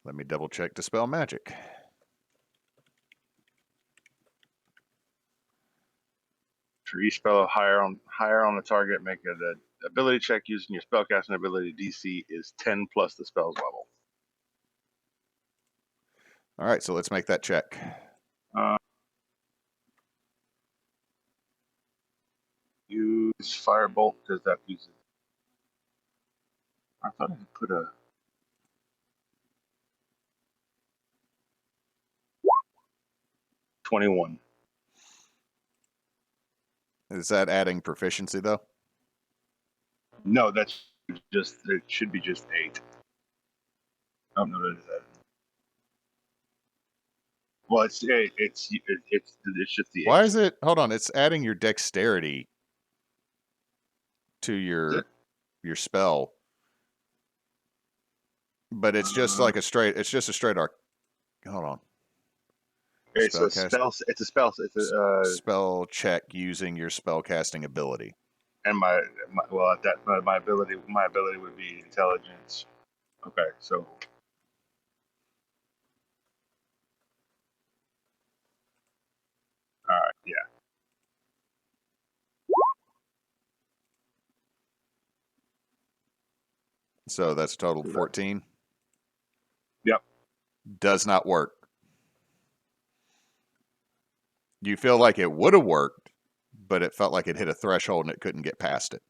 let me double check Dispel Magic. For each spell higher on the target, make an ability check using your spellcasting ability. DC is 10 plus the spell's level. All right, so let's make that check. Use Firebolt because that uses. I thought I had put a. $21. Is that adding proficiency, though? No, that's just. It should be just 8. Oh no, that is that. Well, it's just the 8. Why is it? Hold on, it's adding your dexterity to your spell, but it's just like a straight. It's just a straight arc. Hold on. It's a Spellcast- spell. It's a spell. It's a spell check using your spellcasting ability. and my ability would be intelligence. Okay, so all right, yeah. So that's a total of 14. Yep. Does not work. You feel like it would have worked, but it felt like it hit a threshold and it couldn't get past it.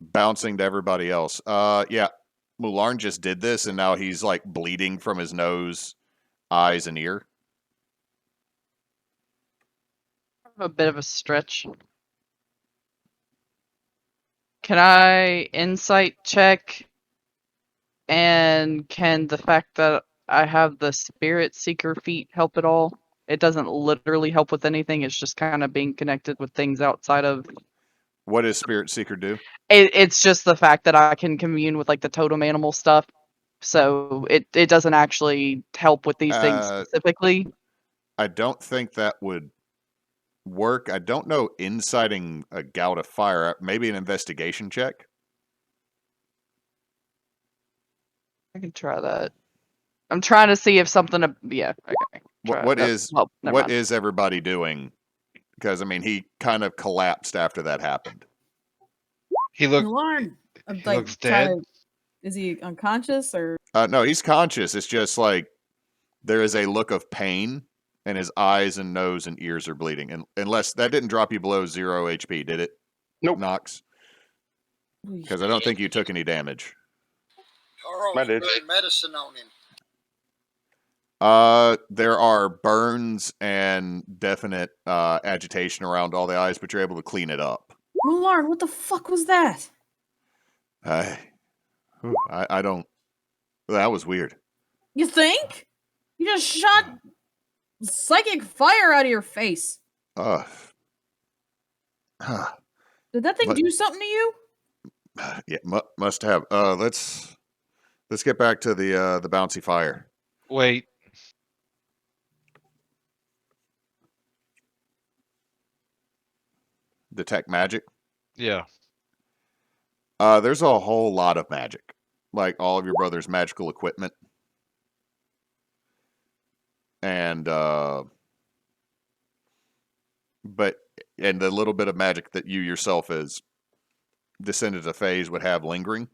Bouncing to everybody else. Yeah. Mularn just did this and now he's like bleeding from his nose, eyes, and ear. A bit of a stretch. Can I insight check? And can the fact that I have the Spirit Seeker feat help at all? It doesn't literally help with anything. It's just kind of being connected with things outside of. What does Spirit Seeker do? It's just the fact that I can commune with like the totem animal stuff. So it doesn't actually help with these things specifically. I don't think that would work. I don't know inciting a gout of fire. Maybe an investigation check. I can try that. I'm trying to see if something. Yeah. Okay. What is everybody doing? Because I mean, he kind of collapsed after that happened. He looked. Mularn, He looks dead. Is he unconscious or? No, he's conscious. It's just like there is a look of pain, and his eyes and nose and ears are bleeding. And unless that didn't drop you below 0 HP, did it? Nope. Nox? Because I don't think you took any damage. Tarl, I did. put medicine on him. There are burns and definite agitation around all the eyes, but you're able to clean it up. Mularn, what the fuck was that? I don't. That was weird. You think? You just shot psychic fire out of your face. Huh. Did that thing But- do something to you? Yeah, must have. Let's Let's get back to the bouncy fire. Wait. Detect magic. Yeah. There's a whole lot of magic, like all of your brother's magical equipment, and the little bit of magic that you yourself as descendant of phase would have lingering.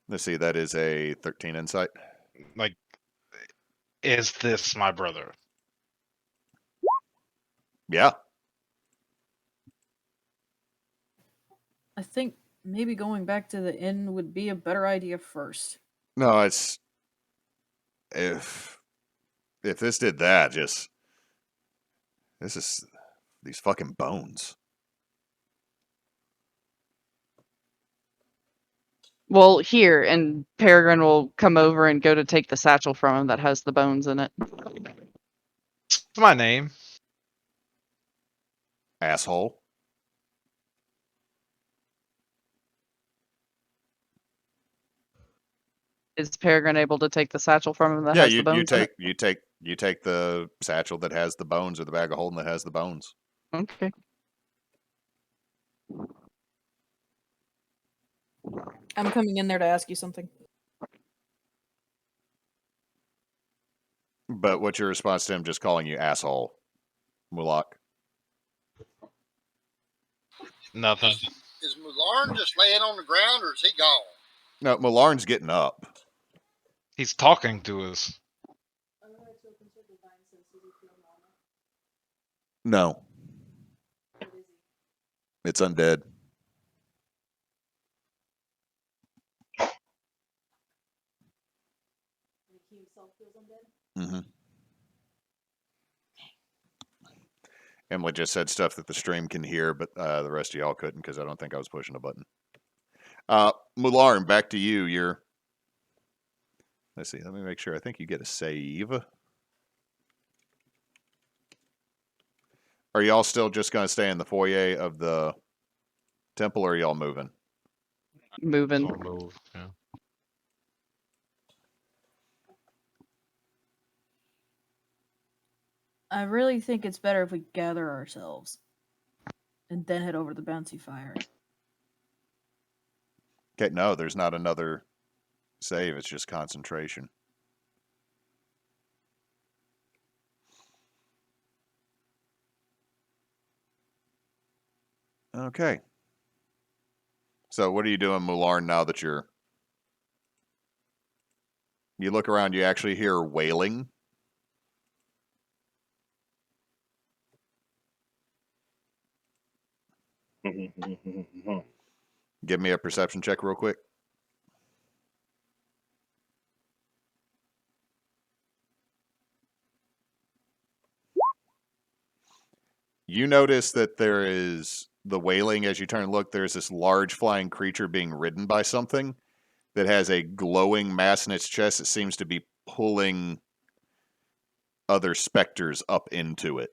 Let's see, that is a 13 insight. Like, is this my brother? Yeah. I think maybe going back to the inn would be a better idea first. No, it's if this did that, this is these fucking bones. Well, here, and Peregrine will come over and go to take the satchel from him that has the bones in it. What's my name? Asshole. Is Peregrine able to take the satchel from him that Yeah, has the bones in it? you take the satchel that has the bones, or the bag of holding that has the bones. Okay. I'm coming in there to ask you something. But what's your response to him just calling you asshole, Mulak? Nothing. Is Mularn just laying on the ground, or is he gone? No, Mularn's getting up. He's talking to us. No. It's undead. Mm-hmm. Emily just said stuff that the stream can hear, but the rest of y'all couldn't because I don't think I was pushing a button. Mularn, back to you. Let's see. Let me make sure. I think you get a save. Are y'all still just going to stay in the foyer of the temple, or are y'all moving? Moving. I'll move. Yeah. I really think it's better if we gather ourselves and then head over to the bouncy fire. Okay, no, there's not another save. It's just concentration. Okay. So what are you doing, Mularn, now that you look around, you actually hear wailing? Give me a perception check real quick. You notice that there is the wailing as you turn and look. There's this large flying creature being ridden by something that has a glowing mass in its chest that seems to be pulling other specters up into it.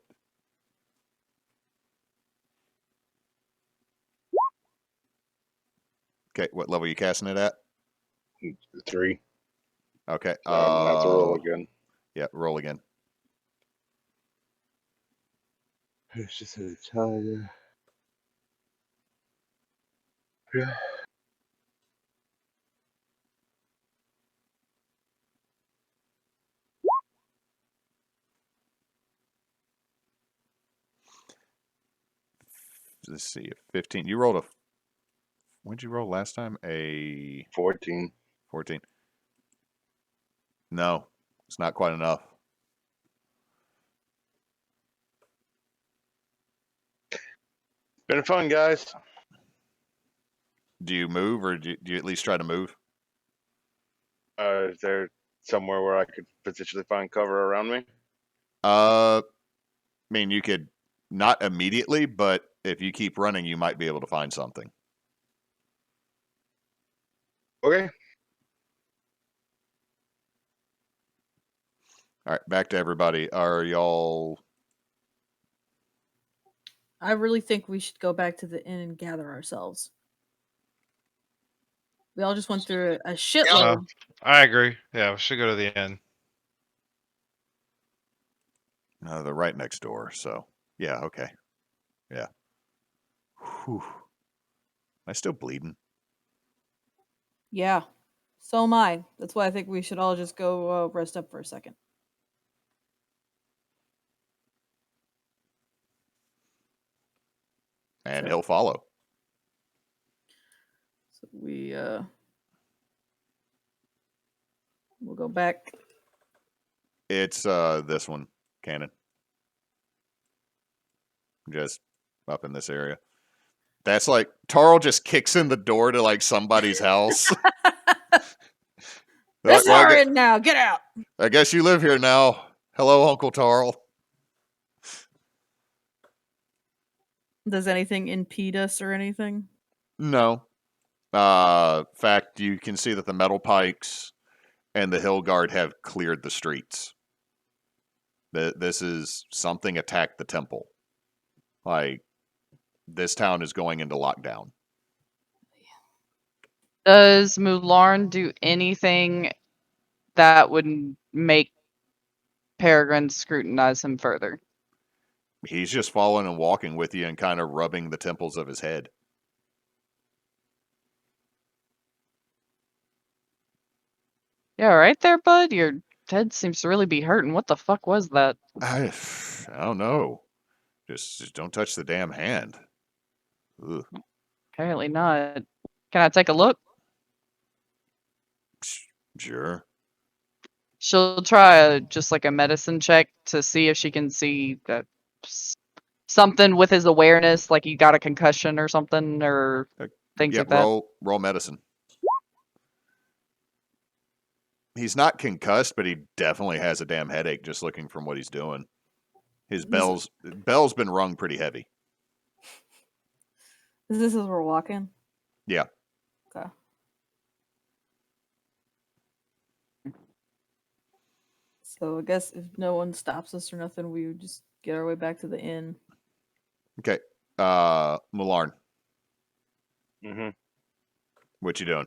Okay, what level are you casting it at? 3. Okay. So I'm gonna have to roll again. Yeah, roll again. It's just a child. Yeah. Let's see, 15. You rolled a. What did you roll last time? A 14. 14. No, it's not quite enough. Been fun, guys. Do you move, or do you at least try to move? Is there somewhere where I could potentially find cover around me? I mean, you could not immediately, but if you keep running, you might be able to find something. Okay. All right, back to everybody. Are y'all? I really think we should go back to the inn and gather ourselves. We all just went through a shitload. I agree. Yeah, we should go to the end. They're right next door, so yeah, okay. Yeah. Whew. Am I still bleeding? Yeah. So am I. That's why I think we should all just go rest up for a second. And So- he'll follow. So we'll go back. It's this one, Cannon. Just up in this area. That's like Tarl just kicks in the door to like somebody's house. This is Well, our end now. Get out. I guess you live here now. Hello, Uncle Tarl. Does anything impede us or anything? No. Fact, you can see that the metal pikes and the hill guard have cleared the streets. This is something attacked the temple. Like, this town is going into lockdown. Does Mularn do anything that would make Peregrine scrutinize him further? He's just following and walking with you and kind of rubbing the temples of his head. Yeah, right there, bud. Your head seems to really be hurting. What the fuck was that? I don't know. Just don't touch the damn hand. Ugh. Apparently not. Can I take a look? Sure. She'll try just like a medicine check to see if she can see that something with his awareness, like he got a concussion or something, or things Yeah, like that. roll medicine. He's not concussed, but he definitely has a damn headache just looking from what he's doing. His bell's been rung pretty heavy. Is this as we're walking? Yeah. Okay. So I guess if no one stops us or nothing, we would just get our way back to the inn. Okay. Mularn, Mm-hmm. what you doing?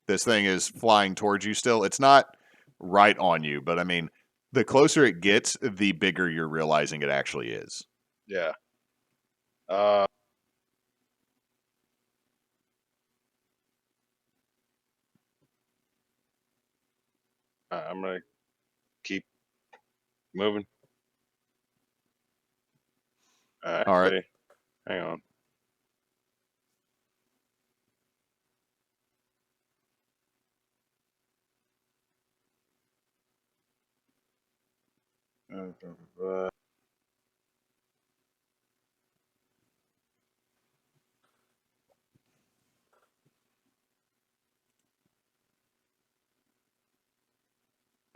This thing is flying towards you still. It's not right on you, but I mean, the closer it gets, the bigger you're realizing it actually is. Yeah. I'm gonna keep moving. All right. Hang on.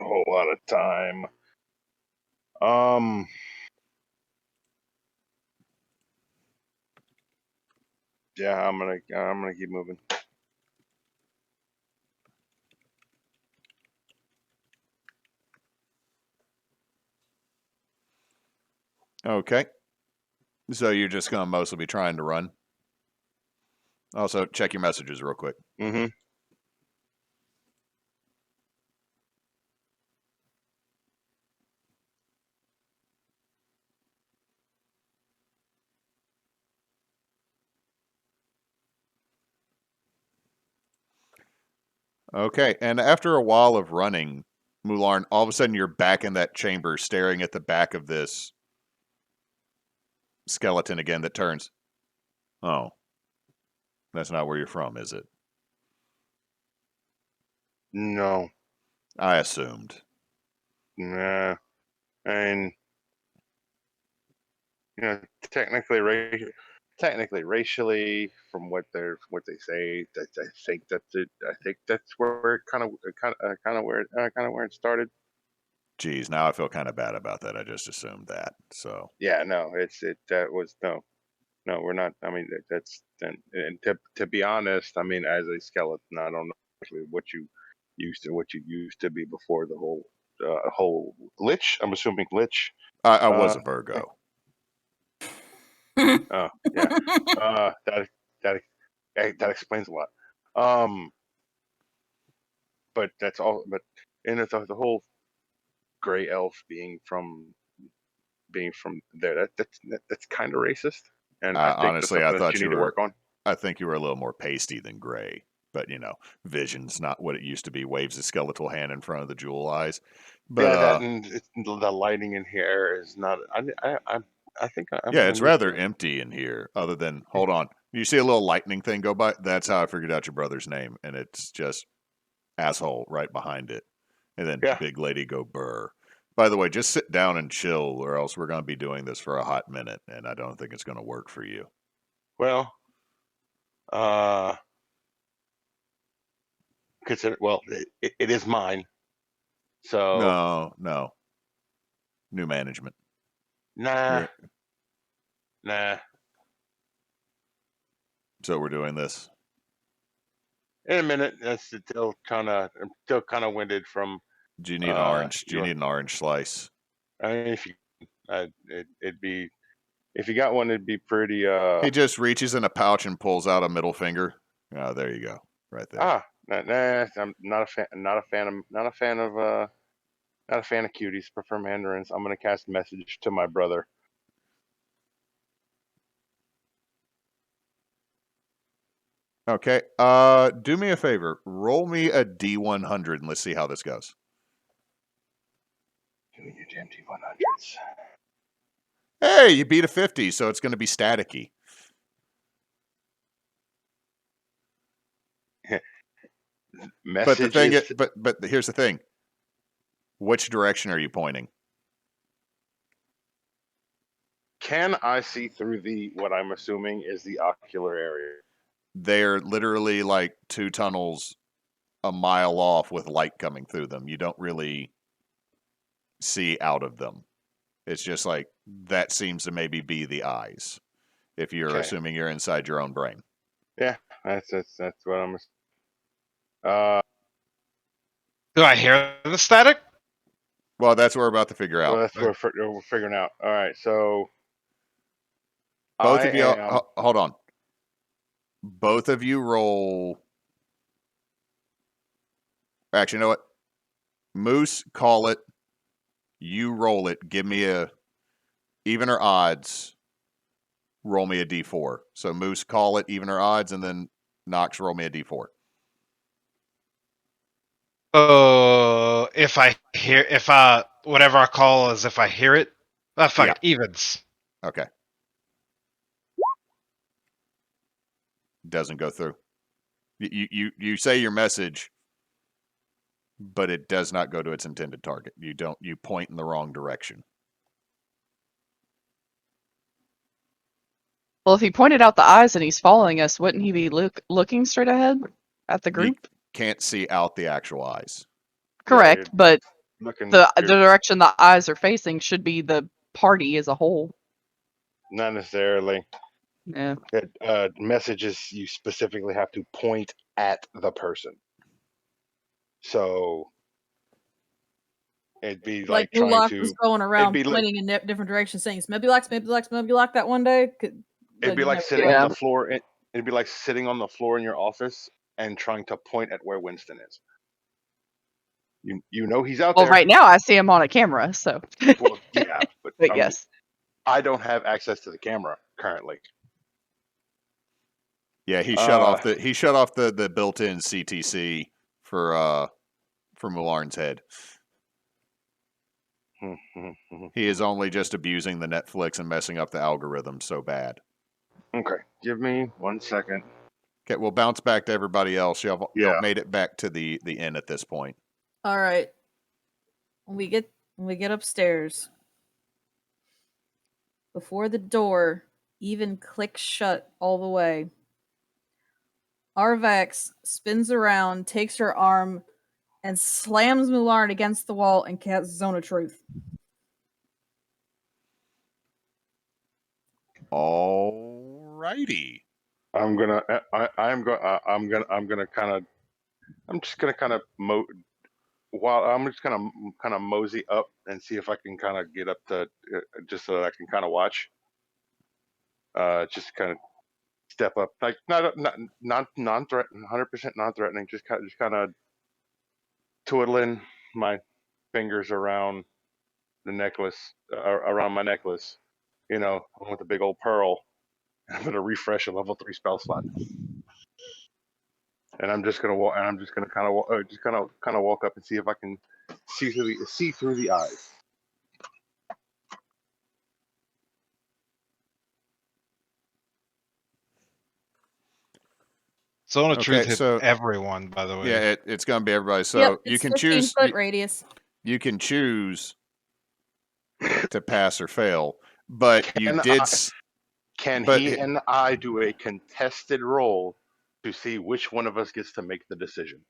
A whole lot of time. Yeah, I'm gonna keep moving. Okay. So you're just going to mostly be trying to run. Also, check your messages real quick. Mm-hmm. Okay. And after a while of running, Mularn, all of a sudden you're back in that chamber staring at the back of this skeleton again that turns. Oh. That's not where you're from, is it? No. I assumed. Nah. And technically racially, from what they say, I think that's it. I think that's where it kind of where it started. Geez, now I feel kind of bad about that. I just assumed that. So Yeah, no, that was no, we're not. I mean, that's and to be honest, I mean, as a skeleton, I don't know actually what you used to be before the whole lich. I'm assuming lich. I was a Virgo. Oh yeah. That explains a lot. but that's all. But and it's the whole gray elf being from there. That's kind of racist, and I think that's Honestly, I something that thought you you need to were. work on. I think you were a little more pasty than gray. But Vision's not what it used to be. Waves a skeletal hand in front of the jewel eyes. But Yeah, that and the lighting in here is not. I think I'm yeah, gonna it's need rather to. empty in here. Other than, hold on, you see a little lightning thing go by? That's how I figured out your brother's name, and it's just asshole right behind it, and then Yeah. big lady go burr. By the way, just sit down and chill, or else we're going to be doing this for a hot minute, and I don't think it's going to work for you. Well, consider. Well, it is mine. So No, new management. nah. So we're doing this. In a minute, I'm still kind of winded from. Do you need an orange? Do you need an orange slice? I mean, if you, it'd be if you got one, it'd be pretty. He just reaches in a pouch and pulls out a middle finger. Oh, there you go, right there. Nah. I'm not a fan. Not a fan of cuties. Prefer mandarins. I'm gonna cast message to my brother. Okay. Do me a favor. Roll me a D100 and let's see how this goes. Doing your damn D100s. Hey, you beat a 50, so it's going to be staticky. But the thing is, but here's the thing. Which direction are you pointing? Can I see through what I'm assuming is the ocular area? They're literally like 2 tunnels a mile off with light coming through them. You don't really see out of them. It's just like that seems to maybe be the eyes, if you're assuming you're inside your own brain. Yeah, that's what I'm. Do I hear the static? Well, that's what we're about to figure out. Well, that's what we're figuring out. All right, so both of you, hold on. Both of you roll. Actually, you know what? Moose, call it. You roll it. Give me a even or odds. Roll me a D4. So Moose, call it even or odds, and then Knox, roll me a D4. If whatever I call is if I hear it. Fuck it, evens. Okay. Doesn't go through. You say your message, but it does not go to its intended target. You point in the wrong direction. Well, if he pointed out the eyes and he's following us, wouldn't he be looking straight ahead at the group? You can't see out the actual eyes. Correct, but the good. direction the eyes are facing should be the party as a whole. Not necessarily. Yeah. Messages you specifically have to point at the person. So it'd be like trying Mulak to was going around pointing in different directions, saying "Maybe like that one day." It'd be like sitting on the floor. It'd be like sitting on the floor in your office and trying to point at where Winston is. You know he's out there. Well, right now I see him on a camera, so. Well, yeah, but yes. I don't have access to the camera currently. Yeah, he shut off the built-in CTC for Mularn's head. He is only just abusing the Netflix and messing up the algorithm so bad. Okay, give me 1 second. Okay, we'll bounce back to everybody else. Y'all made it back to the inn at this point. All right. When we get upstairs, before the door even clicks shut all the way, Arvax spins around, takes her arm, and slams Mularn against the wall and casts Zone of Truth. Alrighty. I'm just gonna kind of mosey up and see if I can kind of get up to just so that I can kind of watch. Just kind of step up, like not non-threatening, 100% non-threatening. Just kind of twiddling my fingers around the necklace, around my necklace. You know, with the big old pearl. I'm gonna refresh a level 3 spell slot, and I'm just gonna walk. And I'm just gonna kind of walk up and see if I can see through the eyes. Zone of Truth Okay, hits so everyone, by the way. yeah, it's going to be everybody. So Yep, you it's can 15 choose. foot radius. You can choose to pass or fail, but you Can did. Can but he and I do a contested roll to see which one of us gets to make the decision?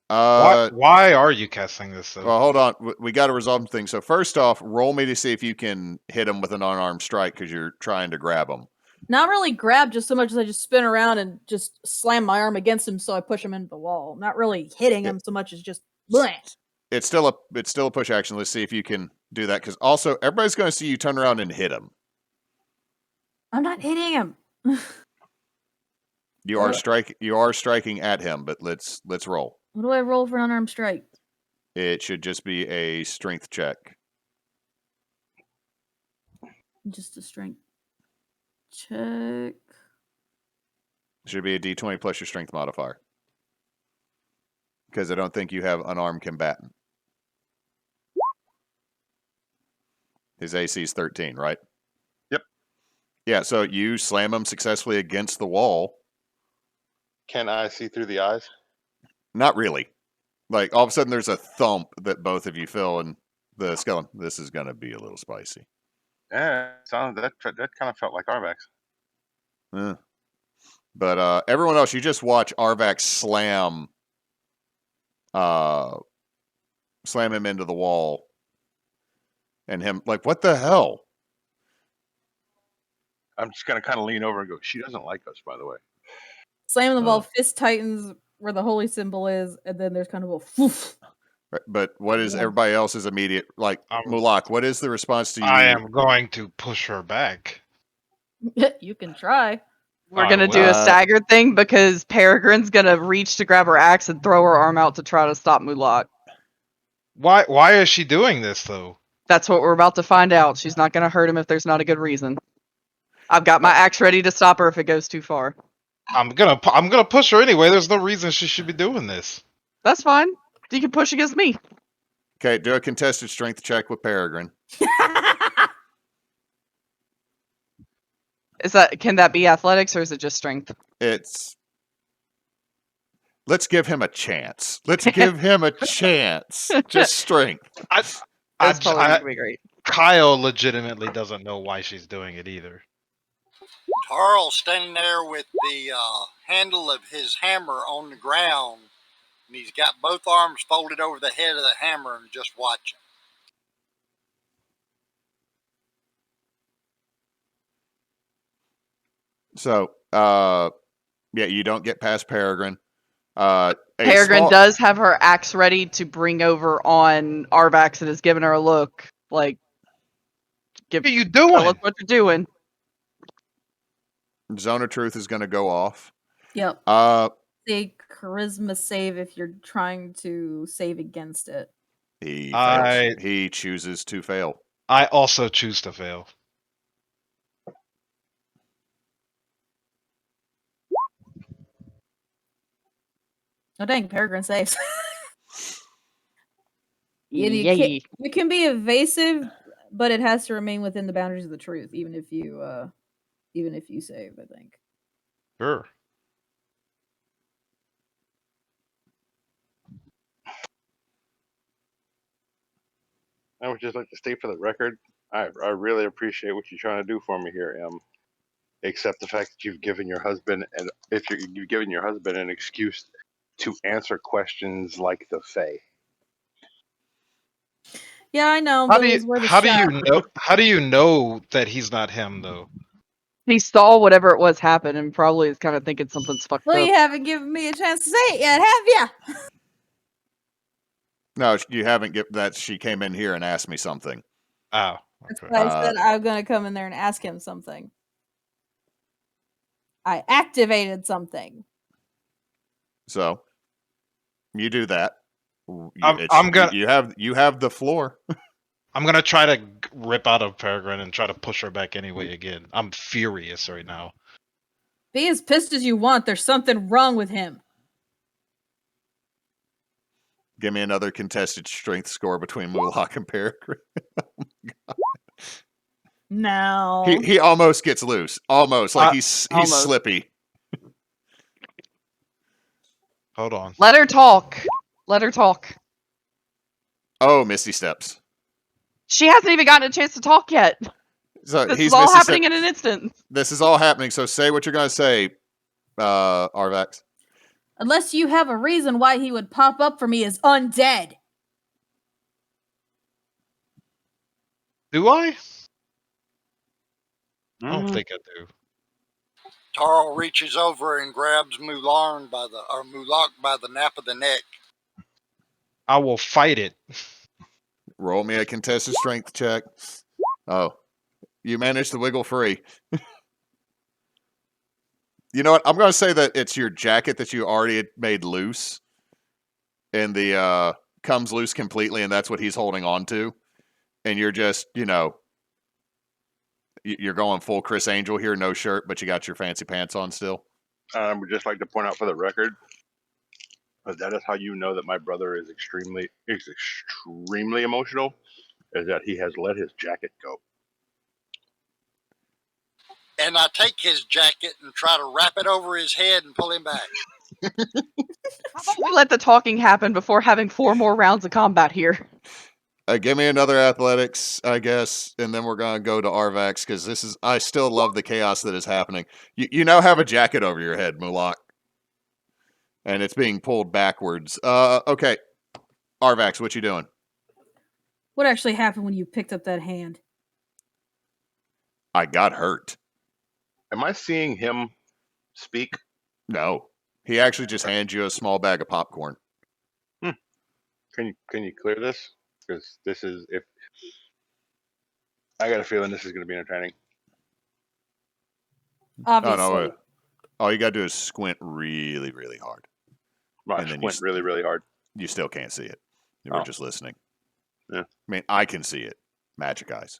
Why are you casting this though? Well, hold on. We got to resolve some things. So first off, roll me to see if you can hit him with an unarmed strike because you're trying to grab him. Not really grab, just so much as I just spin around and just slam my arm against him so I push him into the wall. Not really hitting him so much as just bleh. It's still a push action. Let's see if you can do that because also everybody's going to see you turn around and hit him. I'm not hitting him. You are striking at him, but let's roll. What do I roll for an unarmed strike? It should just be a strength check. Just a strength check. It should be a D20 plus your strength modifier. Because I don't think you have unarmed combatant. His AC is 13, right? Yep. Yeah, so you slam him successfully against the wall. Can I see through the eyes? Not really. Like, all of a sudden there's a thump that both of you feel, and the skeleton, this is going to be a little spicy. Yeah, that kind of felt like Arvax. But everyone else, you just watch Arvax slam him into the wall. And him, like, what the hell? I'm just going to kind of lean over and go, she doesn't like us, by the way. Slam the wall, fist tightens where the holy symbol is, and then there's kind of a woof. Right, but what is everybody else's immediate, like, Mulak, what is the response to you? I am going to push her back. You can try. We're going to do a staggered thing because Peregrine's going to reach to grab her axe and throw her arm out to try to stop Mulak. Why is she doing this, though? That's what we're about to find out. She's not going to hurt him if there's not a good reason. I've got my axe ready to stop her if it goes too far. I'm gonna push her anyway. There's no reason she should be doing this. That's fine. You can push against me. Okay, do a contested strength check with Peregrine. Can that be athletics or is it just strength? Let's give him a chance. Let's give him a chance. Just strength. That's probably going to be great. Kyle legitimately doesn't know why she's doing it either. Tarl standing there with the handle of his hammer on the ground, and he's got both arms folded over the head of the hammer and just watching. So, yeah, you don't get past Peregrine. Peregrine does have her axe ready to bring over on Arvax and is giving her a look like, what are you doing? Tell us what you're doing. Zone of Truth is going to go off. Yep. Say charisma save if you're trying to save against it. He fails. He chooses to fail. I also choose to fail. Oh dang, Peregrine saves. Yay. You can be evasive, but it has to remain within the boundaries of the truth, even if you save, I think. Sure. I would just like to state for the record, I really appreciate what you're trying to do for me here, Em. Except the fact that you've given your husband you've given your husband an excuse to answer questions like the Fae. Yeah, I know. How do you know that he's not him though? He saw whatever it was happen and probably is kind of thinking something's fucked Well, up. you haven't given me a chance to say it yet, have ya? No, you haven't. That she came in here and asked me something. Oh, okay. That's why I said I'm going to come in there and ask him something. I activated something. So, you do that. You have the floor. I'm gonna try to rip out of Peregrine and try to push her back anyway again. I'm furious right now. Be as pissed as you want. There's something wrong with him. Give me another contested strength score between Mulak and Peregrine. No. He almost gets loose. Almost. Like he's almost. slippy. Hold on. Let her talk. Let her talk. Oh, Misty Steps. She hasn't even gotten a chance to talk yet. So This he's is all Misty happening Step- in an instant. This is all happening. So say what you're going to say, Arvax. Unless you have a reason why he would pop up for me as undead. Do I? I Mm. don't think I do. Tarl reaches over and grabs Mulak by the nape of the neck. I will fight it. Roll me a contested strength check. Oh, you managed to wiggle free. You know what? I'm going to say that it's your jacket that you already had made loose, and the comes loose completely, and that's what he's holding on to. And you're just, you're going full Chris Angel here, no shirt, but you got your fancy pants on still. I would just like to point out for the record that is how you know that my brother is extremely emotional, is that he has let his jacket go. And I take his jacket and try to wrap it over his head and pull him back. How about we let the talking happen before having 4 more rounds of combat here? Give me another athletics, I guess, and then we're going to go to Arvax, because I still love the chaos that is happening. You now have a jacket over your head, Mulak. And it's being pulled backwards. Okay. Arvax, what you doing? What actually happened when you picked up that hand? I got hurt. Am I seeing him speak? No. He actually just hands you a small bag of popcorn. Can you clear this? Because this is, if I got a feeling this is going to be entertaining. Obviously. Oh, no. All you got to do is squint really, really hard. Right, And then squint really, really hard. You still can't see it. We're Oh. just listening. Yeah. I mean, I can see it. Magic eyes.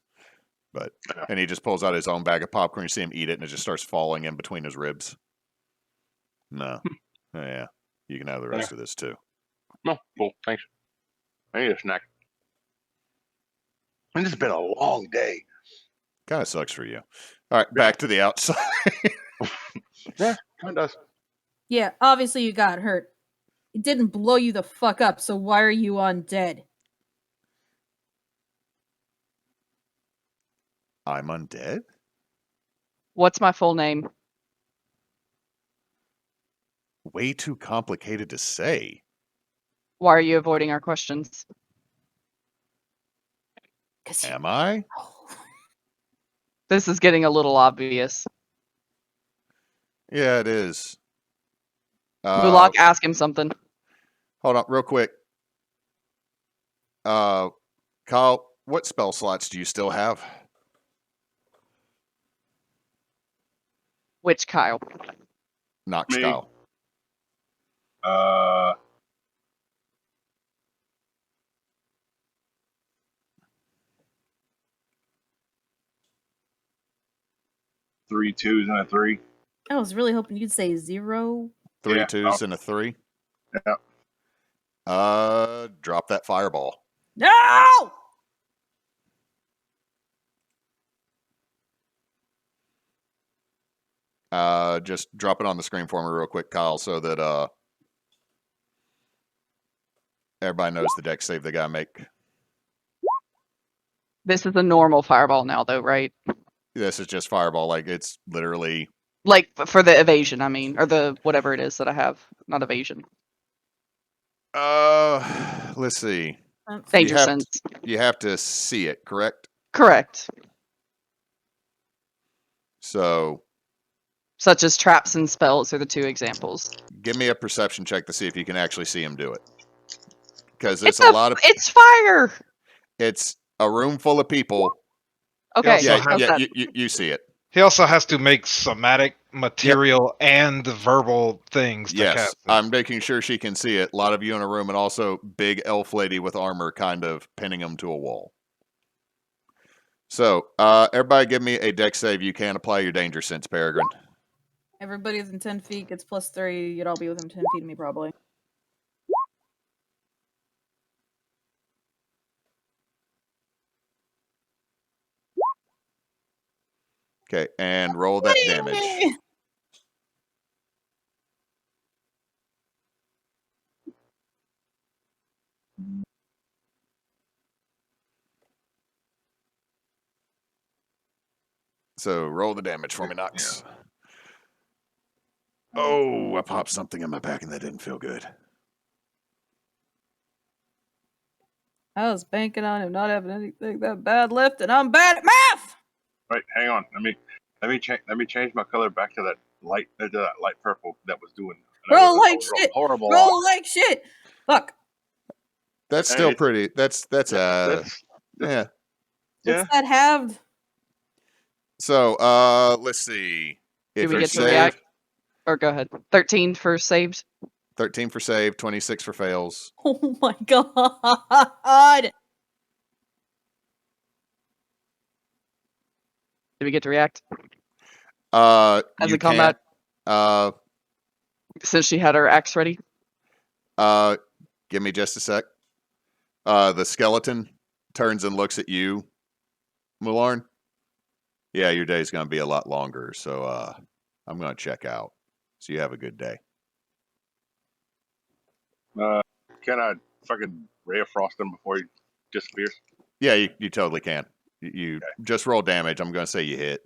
But Yeah. and he just pulls out his own bag of popcorn. You see him eat it, and it just starts falling in between his ribs. No. Oh, yeah. You can have the rest of this, too. No, cool, thanks. I need a snack. And this has been a long day. Kind of sucks for you. All right, back to the outside. Yeah, kind of does. Yeah, obviously you got hurt. It didn't blow you the fuck up, so why are you undead? I'm undead? What's my full name? Way too complicated to say. Why are you avoiding our questions? Am I? This is getting a little obvious. Yeah, it is. Mulak, ask him something. Hold on, real quick. Kyle, what spell slots do you still have? Which Kyle? Nox Me. Kyle. Three twos and a 3. I was really hoping you'd say 0. 3 Yeah. 2s and a 3. Yeah. Drop that fireball. No! Just drop it on the screen for me real quick, Kyle, so that everybody knows the deck save they gotta make. This is a normal fireball now, though, right? This is just fireball. Like, it's literally... Like, for the evasion, I mean. Or the whatever it is that I have. Not evasion. Let's see. Danger sense. You have to see it, correct? Correct. So... Such as traps and spells are the 2 examples. Give me a perception check to see if you can actually see him do it. Because there's a lot of... It's fire! It's a room full of people. Okay. Yeah, how's that? you see it. He also has to make somatic, material, and verbal things to Yes, cast this. I'm making sure she can see it. A lot of you in a room, and also big elf lady with armor kind of pinning him to a wall. So, everybody give me a dex save. You can apply your danger sense, Peregrine. Everybody within 10 feet gets +3. You'd all be within 10 feet of me, probably. Okay, and roll that damage. So roll the damage for me, Knox. Oh, I popped something in my back and that didn't feel good. I was banking on him not having anything that bad left, and I'm bad at math. Right, hang on. Let me change my color back to that light purple that was doing. and I Roll was- I like was shit. Horrible. Roll like shit. Fuck. That's Hey, still it's- pretty. That's yeah. Yeah. What's that halved? So, let's see. Do If we you get to save, react? Or go ahead. 13 for saved. 13 for save, 26 for fails. Oh my god. Do we get to react? As As a combat? Uh, Since she had her axe ready? give me just a sec. The skeleton turns and looks at you, Mularn. Yeah, your day's going to be a lot longer, so I'm going to check out. So you have a good day. Can I fucking ray of frost him before he disappears? Yeah, you totally can. You just roll damage. I'm going to say you hit.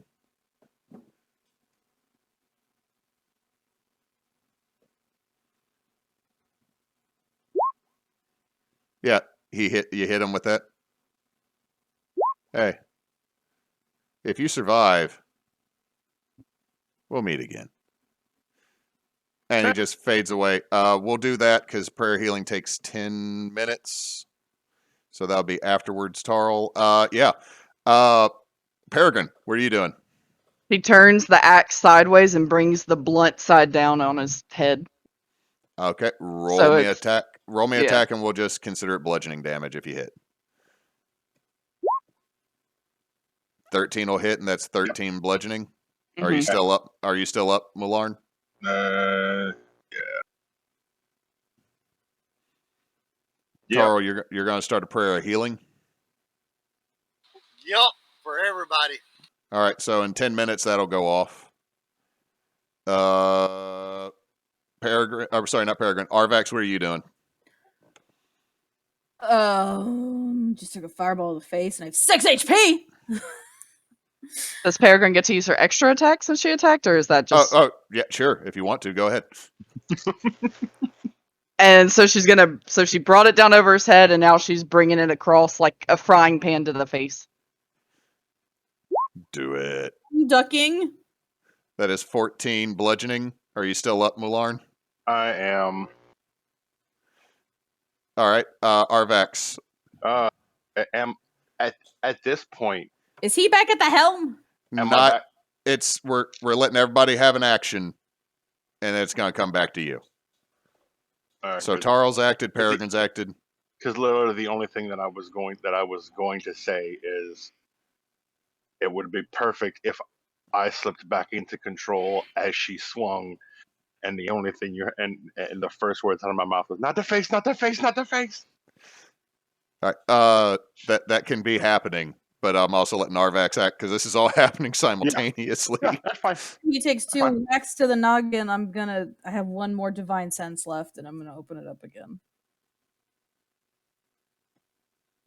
Yeah, you hit him with that. Hey, if you survive, we'll meet again. And he just fades away. We'll do that because prayer healing takes 10 minutes. So that'll be afterwards, Tarl. Yeah. Peregrine, what are you doing? He turns the axe sideways and brings the blunt side down on his head. Okay, roll So me it's- attack. Roll me yeah. attack, and we'll just consider it bludgeoning damage if you hit. 13 will hit, and that's 13 bludgeoning. Are you Mhm. still up? Are you still up, Mularn? Yeah. Tarl, you're going to start a prayer of healing. Yup, for everybody. All right, so in 10 minutes that'll go off. Peregrine, sorry, not Peregrine. Arvax, what are you doing? Just took a fireball to the face and I have 6 HP. Does Peregrine get to use her extra attack since she attacked, or is that just... Oh, yeah, sure. If you want to, go ahead. And so she brought it down over his head, and now she's bringing it across like a frying pan to the face. Do it. I'm ducking. That is 14 bludgeoning. Are you still up, Mularn? I am. All right, Arvax. Am at this point. Is he back at the helm? Am I Not. back? It's we're letting everybody have an action, and it's going to come back to you. So Tarl's acted, Peregrine's acted. Because literally the only thing that I was going to say is, it would be perfect if I slipped back into control as she swung, and the only thing and the first words out of my mouth was, "Not the face, not the face, not the face." All right, that can be happening, but I'm also letting Arvax act because this is all happening simultaneously. Yeah, that's fine. He takes 2 Fine. whacks to the noggin. I have 1 more divine sense left, and I'm gonna open it up again.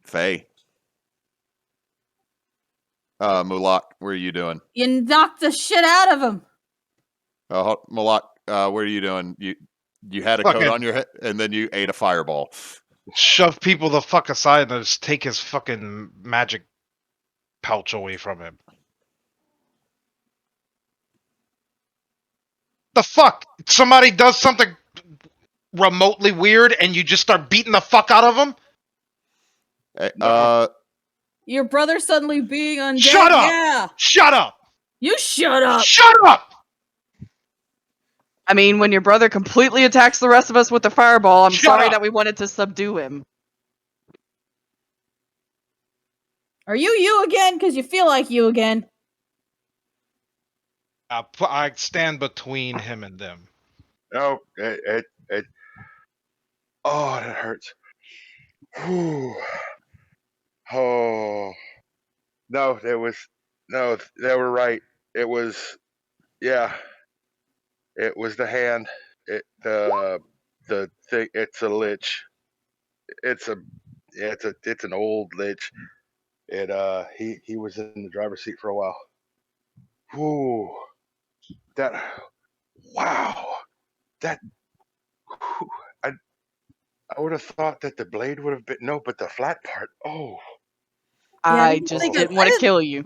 Faye. Mulak, what are you doing? You knocked the shit out of him. Mulak, what are you doing? You had a Fuck coat it. on your head, and then you ate a fireball. Shove people the fuck aside and just take his fucking magic pouch away from him. The fuck? Somebody does something remotely weird and you just start beating the fuck out of him? Hey, No. Your brother suddenly being undead. Shut up! Yeah. Shut up! You shut up. Shut up! I mean, when your brother completely attacks the rest of us with the fireball, I'm Shut sorry up! that we wanted to subdue him. Are you again? Because you feel like you again. I stand between him and them. No, it. Oh, that hurts. Whew. Oh, no, they were right. It was, yeah, it was the hand. The thing. It's a lich. It's an old lich. He was in the driver's seat for a while. Whew. That. Wow. That. Whew, I would have thought that the blade would have been no, but the flat part. Oh. I just didn't want to kill you.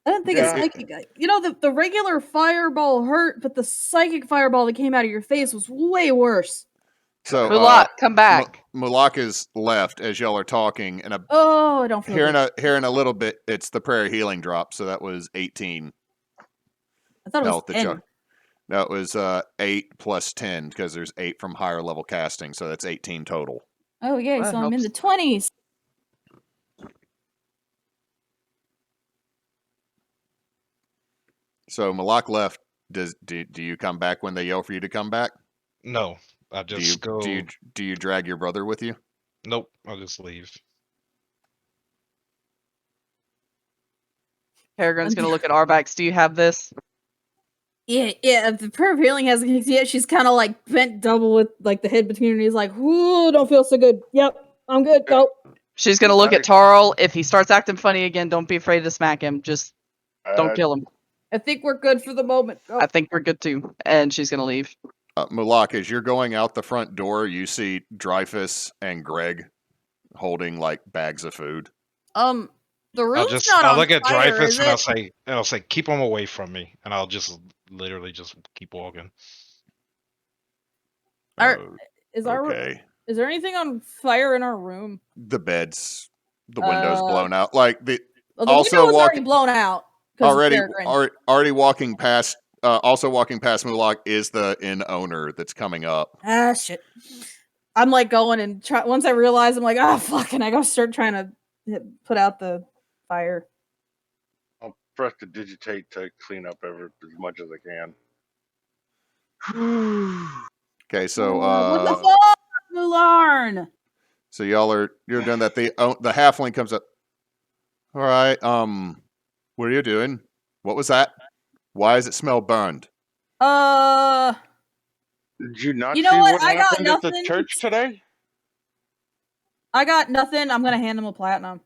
I didn't think Yeah. a psychic. You know, the regular fireball hurt, but the psychic fireball that came out of your face was way worse. So, Mulak, come back. Mulak is left as y'all are talking, and Oh, I don't feel good. here in a little bit, it's the prayer healing drop. So that was 18 I thought it was health. 10. That was 8 plus 10 because there's 8 from higher level casting, so that's 18 total. Oh, yay, That so I'm in the helps. 20s. So Malak left. Do you come back when they yell for you to come back? No, I just go. Do you drag your brother with you? Nope, I'll just leave. Peregrine's gonna look at Arvax. Do you have this? Yeah, the prayer of healing hasn't kicked yet. She's kind of like bent double with like the head between her knees, like, "Ooh, don't feel so good. Yep, I'm good. Go." She's gonna look at Tarl. If he starts acting funny again, don't be afraid to smack him. Just don't kill him. I think we're good for the moment. Go. I think we're good too. And she's gonna leave. Mulak, as you're going out the front door, you see Dreyfus and Greg holding like bags of food. The room's not I'll on look at fire, Dreyfus is and it? I'll say, keep him away from me, and I'll just literally just keep walking. Is there anything on fire in our room? The beds, the windows blown out. Like the Well, the window was already blown out. Already walking past. Also walking past Mulak is the inn owner that's coming up. Ah, shit. I'm like going and once I realize, I'm like, oh fuck, and I go start trying to put out the fire. I'll press to digitate to clean up as much as I can. Okay, so what the fuck, Mularn? So you're doing that. The halfling comes up. All right, what are you doing? What was that? Why does it smell burned? Did you not see what happened at the church today? I got nothing. I'm gonna hand him a platinum.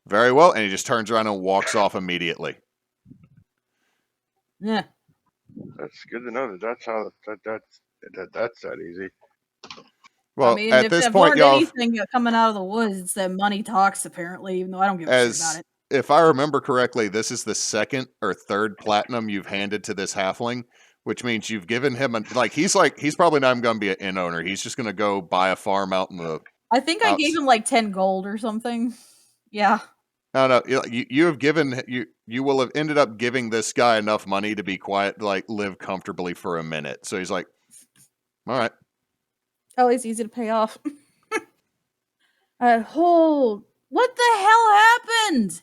Very well, and he just turns around and walks off immediately. Yeah. That's good to know that that's how that's that easy. Well, I mean, at if this I've point, learned y'all, anything coming out of the woods, it's that money talks. Apparently, even though I don't give a shit about it. If I remember correctly, this is the second or third platinum you've handed to this halfling, which means you've given him he's probably not even going to be an inn owner. He's just going to go buy a farm out in the. I think I gave him like 10 gold or something. Yeah. No. You have given you will have ended up giving this guy enough money to be quiet, like live comfortably for a minute. So he's like, all right. Oh, it's easy to pay off. Hold. What the hell happened?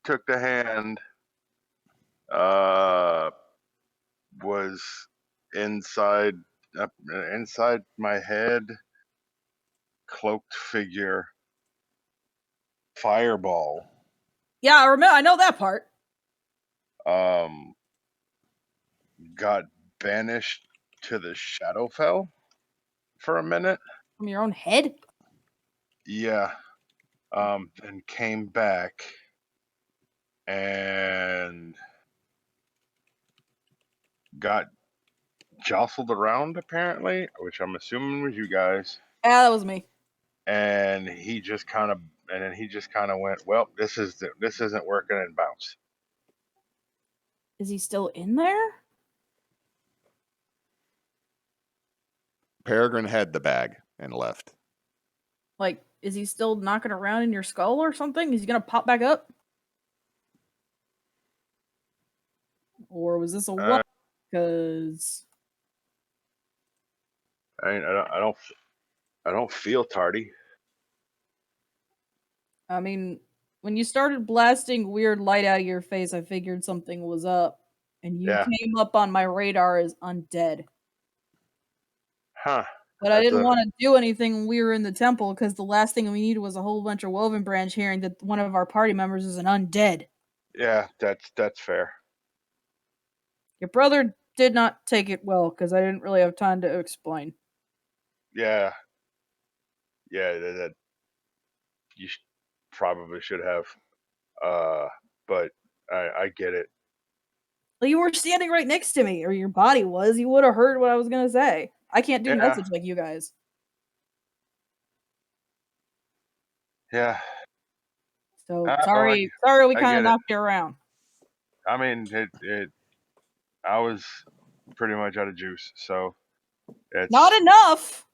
Took the hand. Was inside my head. Cloaked figure. Fireball. Yeah, I remember. I know that part. Got banished to the Shadowfell for a minute. From your own head? Yeah. Then came back and got jostled around apparently, which I'm assuming was you guys. Yeah, that was me. And he just kind of went, well, this isn't working, and bounced. Is he still in there? Peregrine had the bag and left. Like, is he still knocking around in your skull or something? Is he gonna pop back up? or was this a one? Because I don't feel tardy. I mean, when you started blasting weird light out of your face, I figured something was up, and you Yeah. came up on my radar as undead. Huh. But I That's didn't a- want to do anything when we were in the temple because the last thing we needed was a whole bunch of Woven Branch hearing that one of our party members is an undead. Yeah, that's fair. Your brother did not take it well because I didn't really have time to explain. Yeah. Yeah, that you probably should have. But I get it. Well, you were standing right next to me, or your body was. You would have heard what I was going to say. I can't do Yeah. message like you guys. Yeah. So Oh, sorry we I kind get of it. knocked you around. I mean, I was pretty much out of juice, so it's Not enough.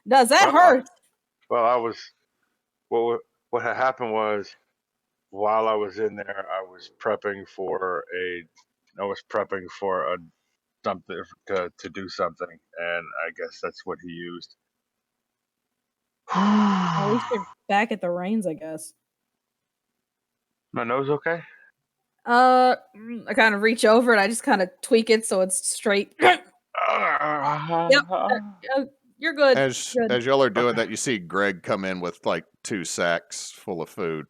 Does that Well, hurt? well, I was. What had happened was, while I was in there, I was prepping for a something to do something, and I guess that's what he used. At least you're back at the reins, I guess. My nose okay? I kind of reach over and I just kind of tweak it so it's straight. Yep. You're good. As y'all are doing that, you see Greg come in with like 2 sacks full of food.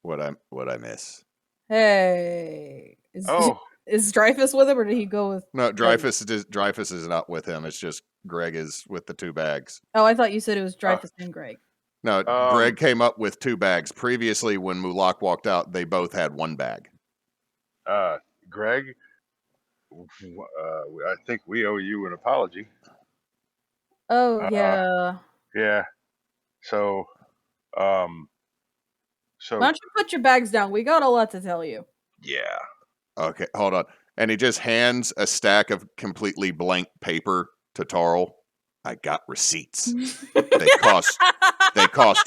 What I miss? Hey. Oh, Is Dreyfus with him or did he go with No, Dreyfus is not with him. It's just Greg is with the 2 bags. Oh, I thought you said it was Dreyfus and Greg. No, Greg came up with 2 bags. Previously, when Mulak walked out, they both had 1 bag. Greg, I think we owe you an apology. Oh, yeah. Yeah. So, Why don't you put your bags down? We got a lot to tell you. yeah. Okay, hold on. And he just hands a stack of completely blank paper to Tarl. I got receipts. They cost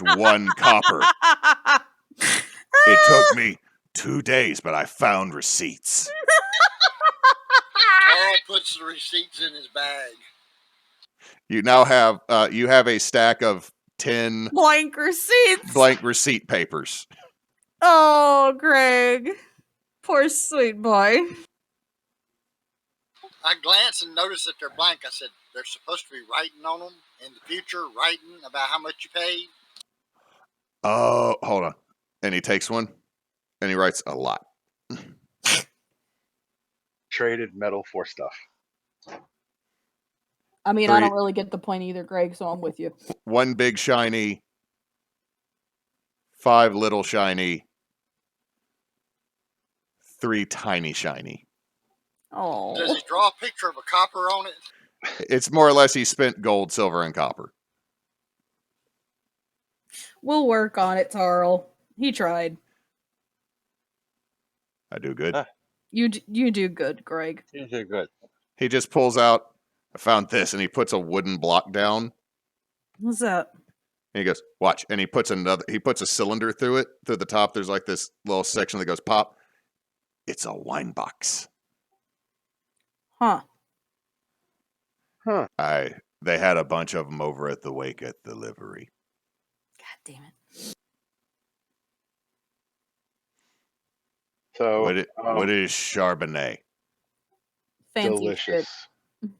1 copper. It took me 2 days, but I found receipts. Tarl puts the receipts in his bag. You now have a stack of 10 Blank receipts. blank receipt papers. Oh, Greg. Poor sweet boy. I glance and notice that they're blank. I said, they're supposed to be writing on them in the future, writing about how much you paid. Oh, hold on. And he takes one, and he writes a lot. Traded metal for stuff. I mean, I don't really get the point either, Greg, so I'm with you. 1 big shiny, 5 little shiny, 3 tiny shiny. Oh. Does he draw a picture of a copper on it? It's more or less he spent gold, silver, and copper. We'll work on it, Tarl. He tried. I do good. You do good, Greg. You did good. He just pulls out, I found this, and he puts a wooden block down. What's that? And he goes, watch. And he puts a cylinder through the top. There's like this little section that goes pop. It's a wine box. Huh. They had a bunch of them over at the wake at the livery. God damn it. So what is Chardonnay? Fancy delicious. shit.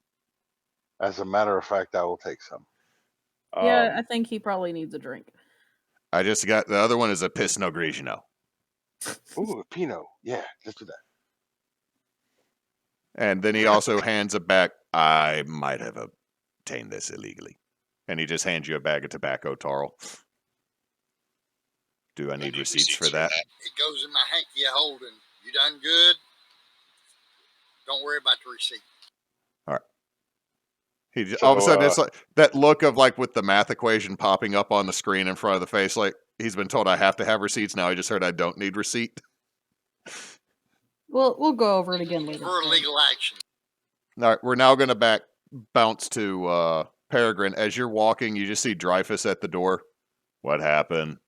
As a matter of fact, I will take some. Yeah, I think he probably needs a drink. I just got the other one is a Pinot Grigio. Ooh, a Pinot. Yeah, let's do that. And then he also hands it back. I might have obtained this illegally. And he just hands you a bag of tobacco, Tarl. Do I need receipts for that? It goes in my hanky holding. You done good? Don't worry about the receipt. All right. All of a sudden, it's like that look of like with the math equation popping up on the screen in front of the face. Like he's been told I have to have receipts. Now I just heard I don't need receipt. We'll go over it again later. For legal action. All right, we're now going to bounce to Peregrine. As you're walking, you just see Dreyfus at the door. What happened?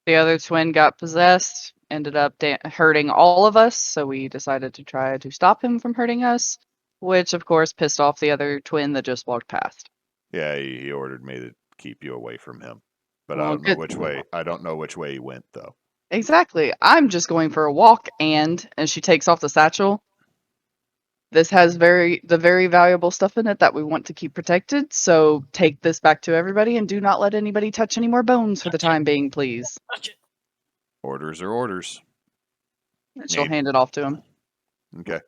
The other twin got possessed. ended up hurting all of us, so we decided to try to stop him from hurting us, which of course pissed off the other twin that just walked past. Yeah, he ordered me to keep you away from him, but I Well, don't know good. which way. I don't know which way he went though. Exactly. I'm just going for a walk, and she takes off the satchel. This has the very valuable stuff in it that we want to keep protected, so take this back to everybody and do not let anybody touch any more bones for the time being, please. Orders are orders. And she'll Need- hand it off to him. Okay.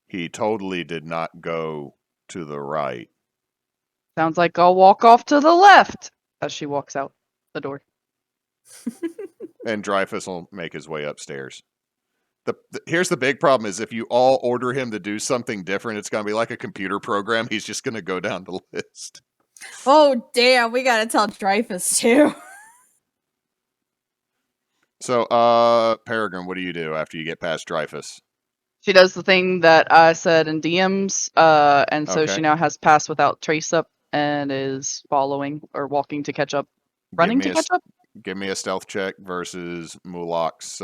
He totally did not go to the right. Sounds like I'll walk off to the left as she walks out the door. And Dreyfus will make his way upstairs. Here's the big problem is if you all order him to do something different, it's going to be like a computer program. He's just going to go down the list. Oh, damn. We got to tell Dreyfus, too. So, Peregrine, what do you do after you get past Dreyfus? She does the thing that I said in DMs, and so Okay. she now has pass without trace up and is following or walking to catch up, running to catch up. Give me a stealth check versus Mulak's.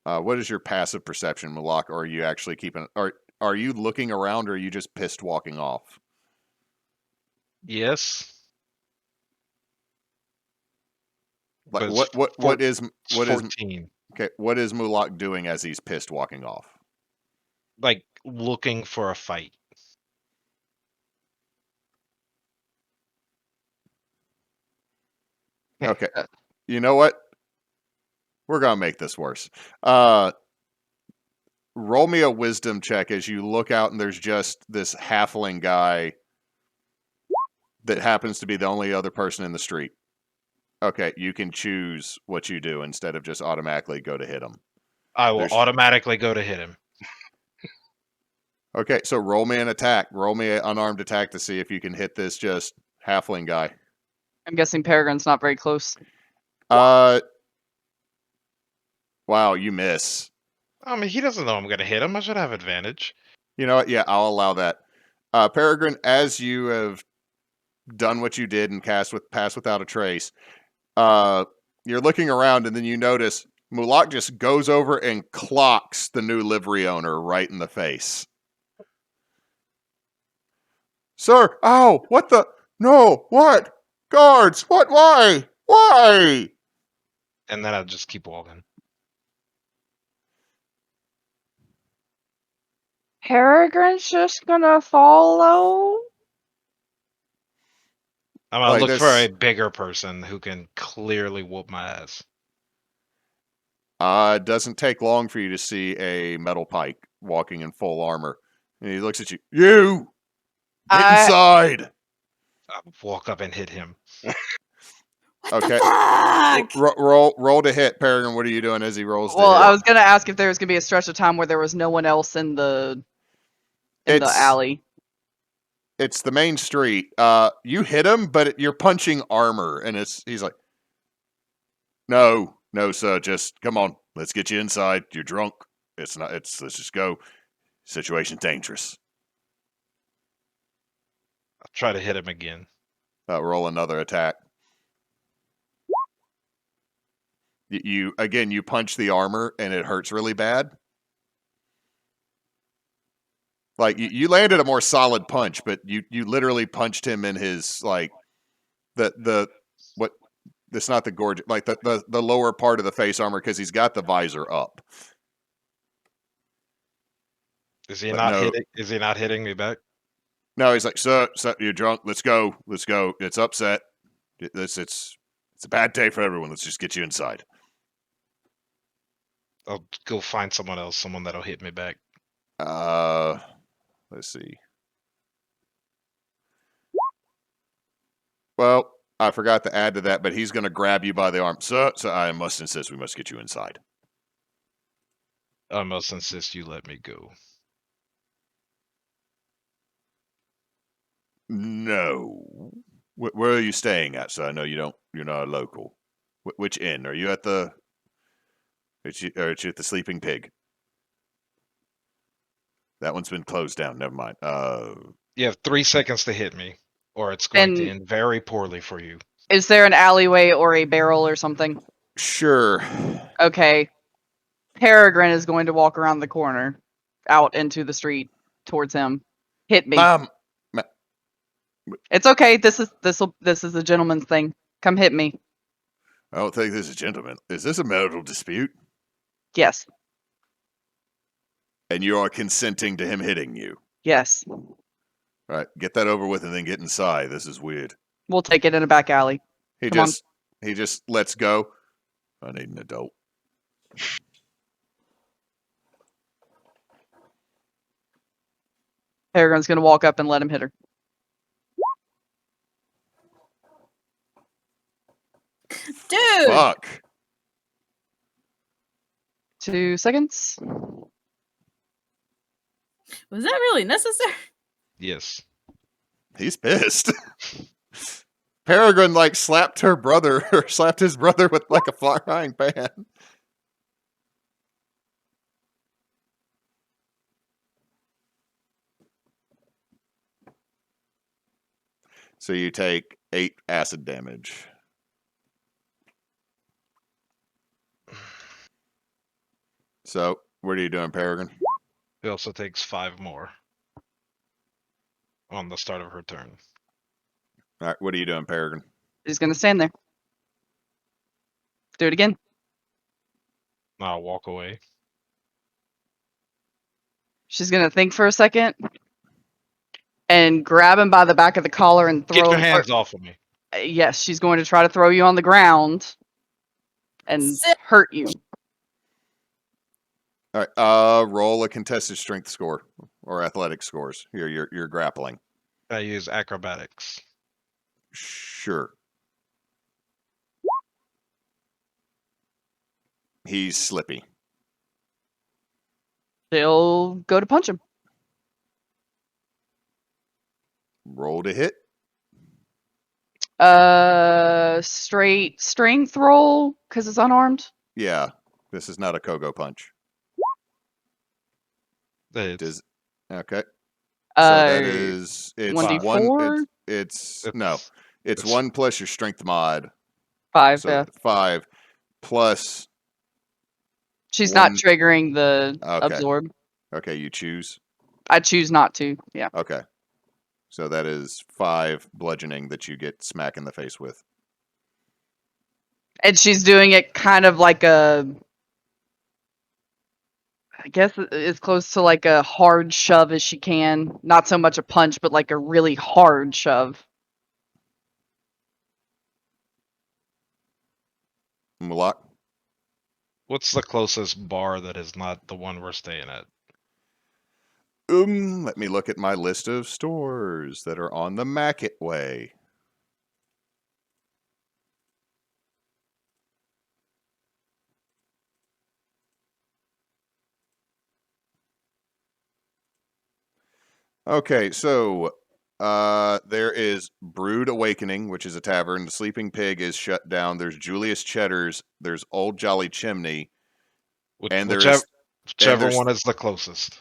What is your passive perception, Mulak? Or are you actually keeping? Are you looking around, or are you just pissed walking off? Yes. Like But what is 14? Okay? What is Mulak doing as he's pissed walking off? Like looking for a fight. Okay. You know what? We're gonna make this worse. Roll me a wisdom check as you look out and there's just this halfling guy that happens to be the only other person in the street. Okay, you can choose what you do instead of just automatically go to hit him. I will automatically go to hit him. Okay, so roll me an attack. Roll me an unarmed attack to see if you can hit this just halfling guy. I'm guessing Peregrine's not very close. Wow, you miss. I mean, he doesn't know I'm going to hit him. I should have advantage. You know what? Yeah, I'll allow that. Peregrine, as you have done what you did and pass without a trace, you're looking around and then you notice Mulak just goes over and clocks the new livery owner right in the face. Sir, ow, what the? No, what? Guards, what? Why? Why? And then I'll just keep walking. Peregrine's just gonna follow. I'm going Like to look for this- a bigger person who can clearly whoop my ass. It doesn't take long for you to see a metal pike walking in full armor. And he looks at you. You! Get inside! I'll walk up and hit him. What Okay. the fuck? Roll to hit, Peregrine. What are you doing as he rolls Well, to hit? I was gonna ask if there was gonna be a stretch of time where there was no one else in the alley. It's the main street. You hit him, but you're punching armor, and he's like, No, sir. Just come on. Let's get you inside. You're drunk. Let's just go. Situation's dangerous. I'll try to hit him again. Roll another attack. You punch the armor, and it hurts really bad. Like you landed a more solid punch, but you literally punched him in his like the what. It's not the gorge, like the lower part of the face armor because he's got the visor up. Is he But not no. hitting? Is he not hitting me back? No, he's like, sir, you're drunk. Let's go. It's upset. It's a bad day for everyone. Let's just get you inside. I'll go find someone else, someone that'll hit me back. Let's see. Well, I forgot to add to that, but he's going to grab you by the arm. Sir, I must insist we must get you inside. I must insist you let me go. No. Where are you staying at, sir? I know you're not a local. Which inn? Are you at the... Are you at the Sleeping Pig? That one's been closed down. Never mind. You have 3 seconds to hit me, or it's going to end very poorly for you. Is there an alleyway or a barrel or something? Sure. Okay. Peregrine is going to walk around the corner, out into the street towards him. Hit me. Mom. It's okay. This is a gentleman's thing. Come hit me. I don't think this is a gentleman. Is this a marital dispute? Yes. And you are consenting to him hitting you? Yes. All right, get that over with and then get inside. This is weird. We'll take it in a back alley. He Come on. just lets go. I need an adult. Peregrine's gonna walk up and let him hit her. Dude! Fuck. 2 seconds. Was that really necessary? Yes. He's pissed. Peregrine like slapped her brother or slapped his brother with like a frying pan. So you take 8 acid damage. So what are you doing, Peregrine? He also takes 5 more on the start of her turn. All right, what are you doing, Peregrine? He's gonna stand there. Do it again. I'll walk away. She's gonna think for a second and grab him by the back of the collar and throw Get your him. hands off of me. Yes, she's going to try to throw you on the ground and Sit. hurt you. All right, roll a contested strength score or athletic scores. Here, you're grappling. I use acrobatics. Sure. He's slippy. She'll go to punch him. Roll to hit. Straight strength roll because it's unarmed. Yeah, this is not a Kogo punch. It's, Okay. So that Uh, is it's 1d4? It's it's 1 plus your strength mod. 5. So Yeah. 5 plus. She's one- not triggering the Okay. absorb. Okay, you choose. I choose not to. Yeah. Okay. So that is 5 bludgeoning that you get smack in the face with. And she's doing it kind of like a, I guess as close to like a hard shove as she can. Not so much a punch, but like a really hard shove. Mulak? what's the closest bar that is not the one we're staying at? Let me look at my list of stores that are on the Mackett Way. Okay, so there is Brood Awakening, which is a tavern. The Sleeping Pig is shut down. There's Julius Cheddar's. There's Old Jolly Chimney. And there is- Whichever there's- one is the closest.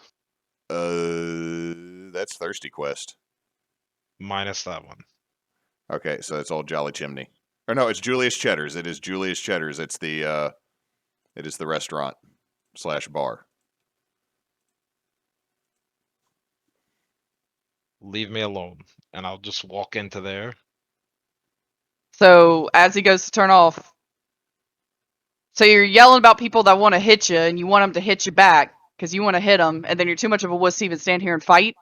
That's Thirsty Quest. Minus that one. Okay, so it's Old Jolly Chimney. Or no, it's Julius Cheddar's. It is Julius Cheddar's. It is the restaurant / bar. Leave me alone, and I'll just walk into there. So as he goes to turn off, so you're yelling about people that want to hit you, and you want them to hit you back because you want to hit them, and then you're too much of a wuss to even stand here and fight.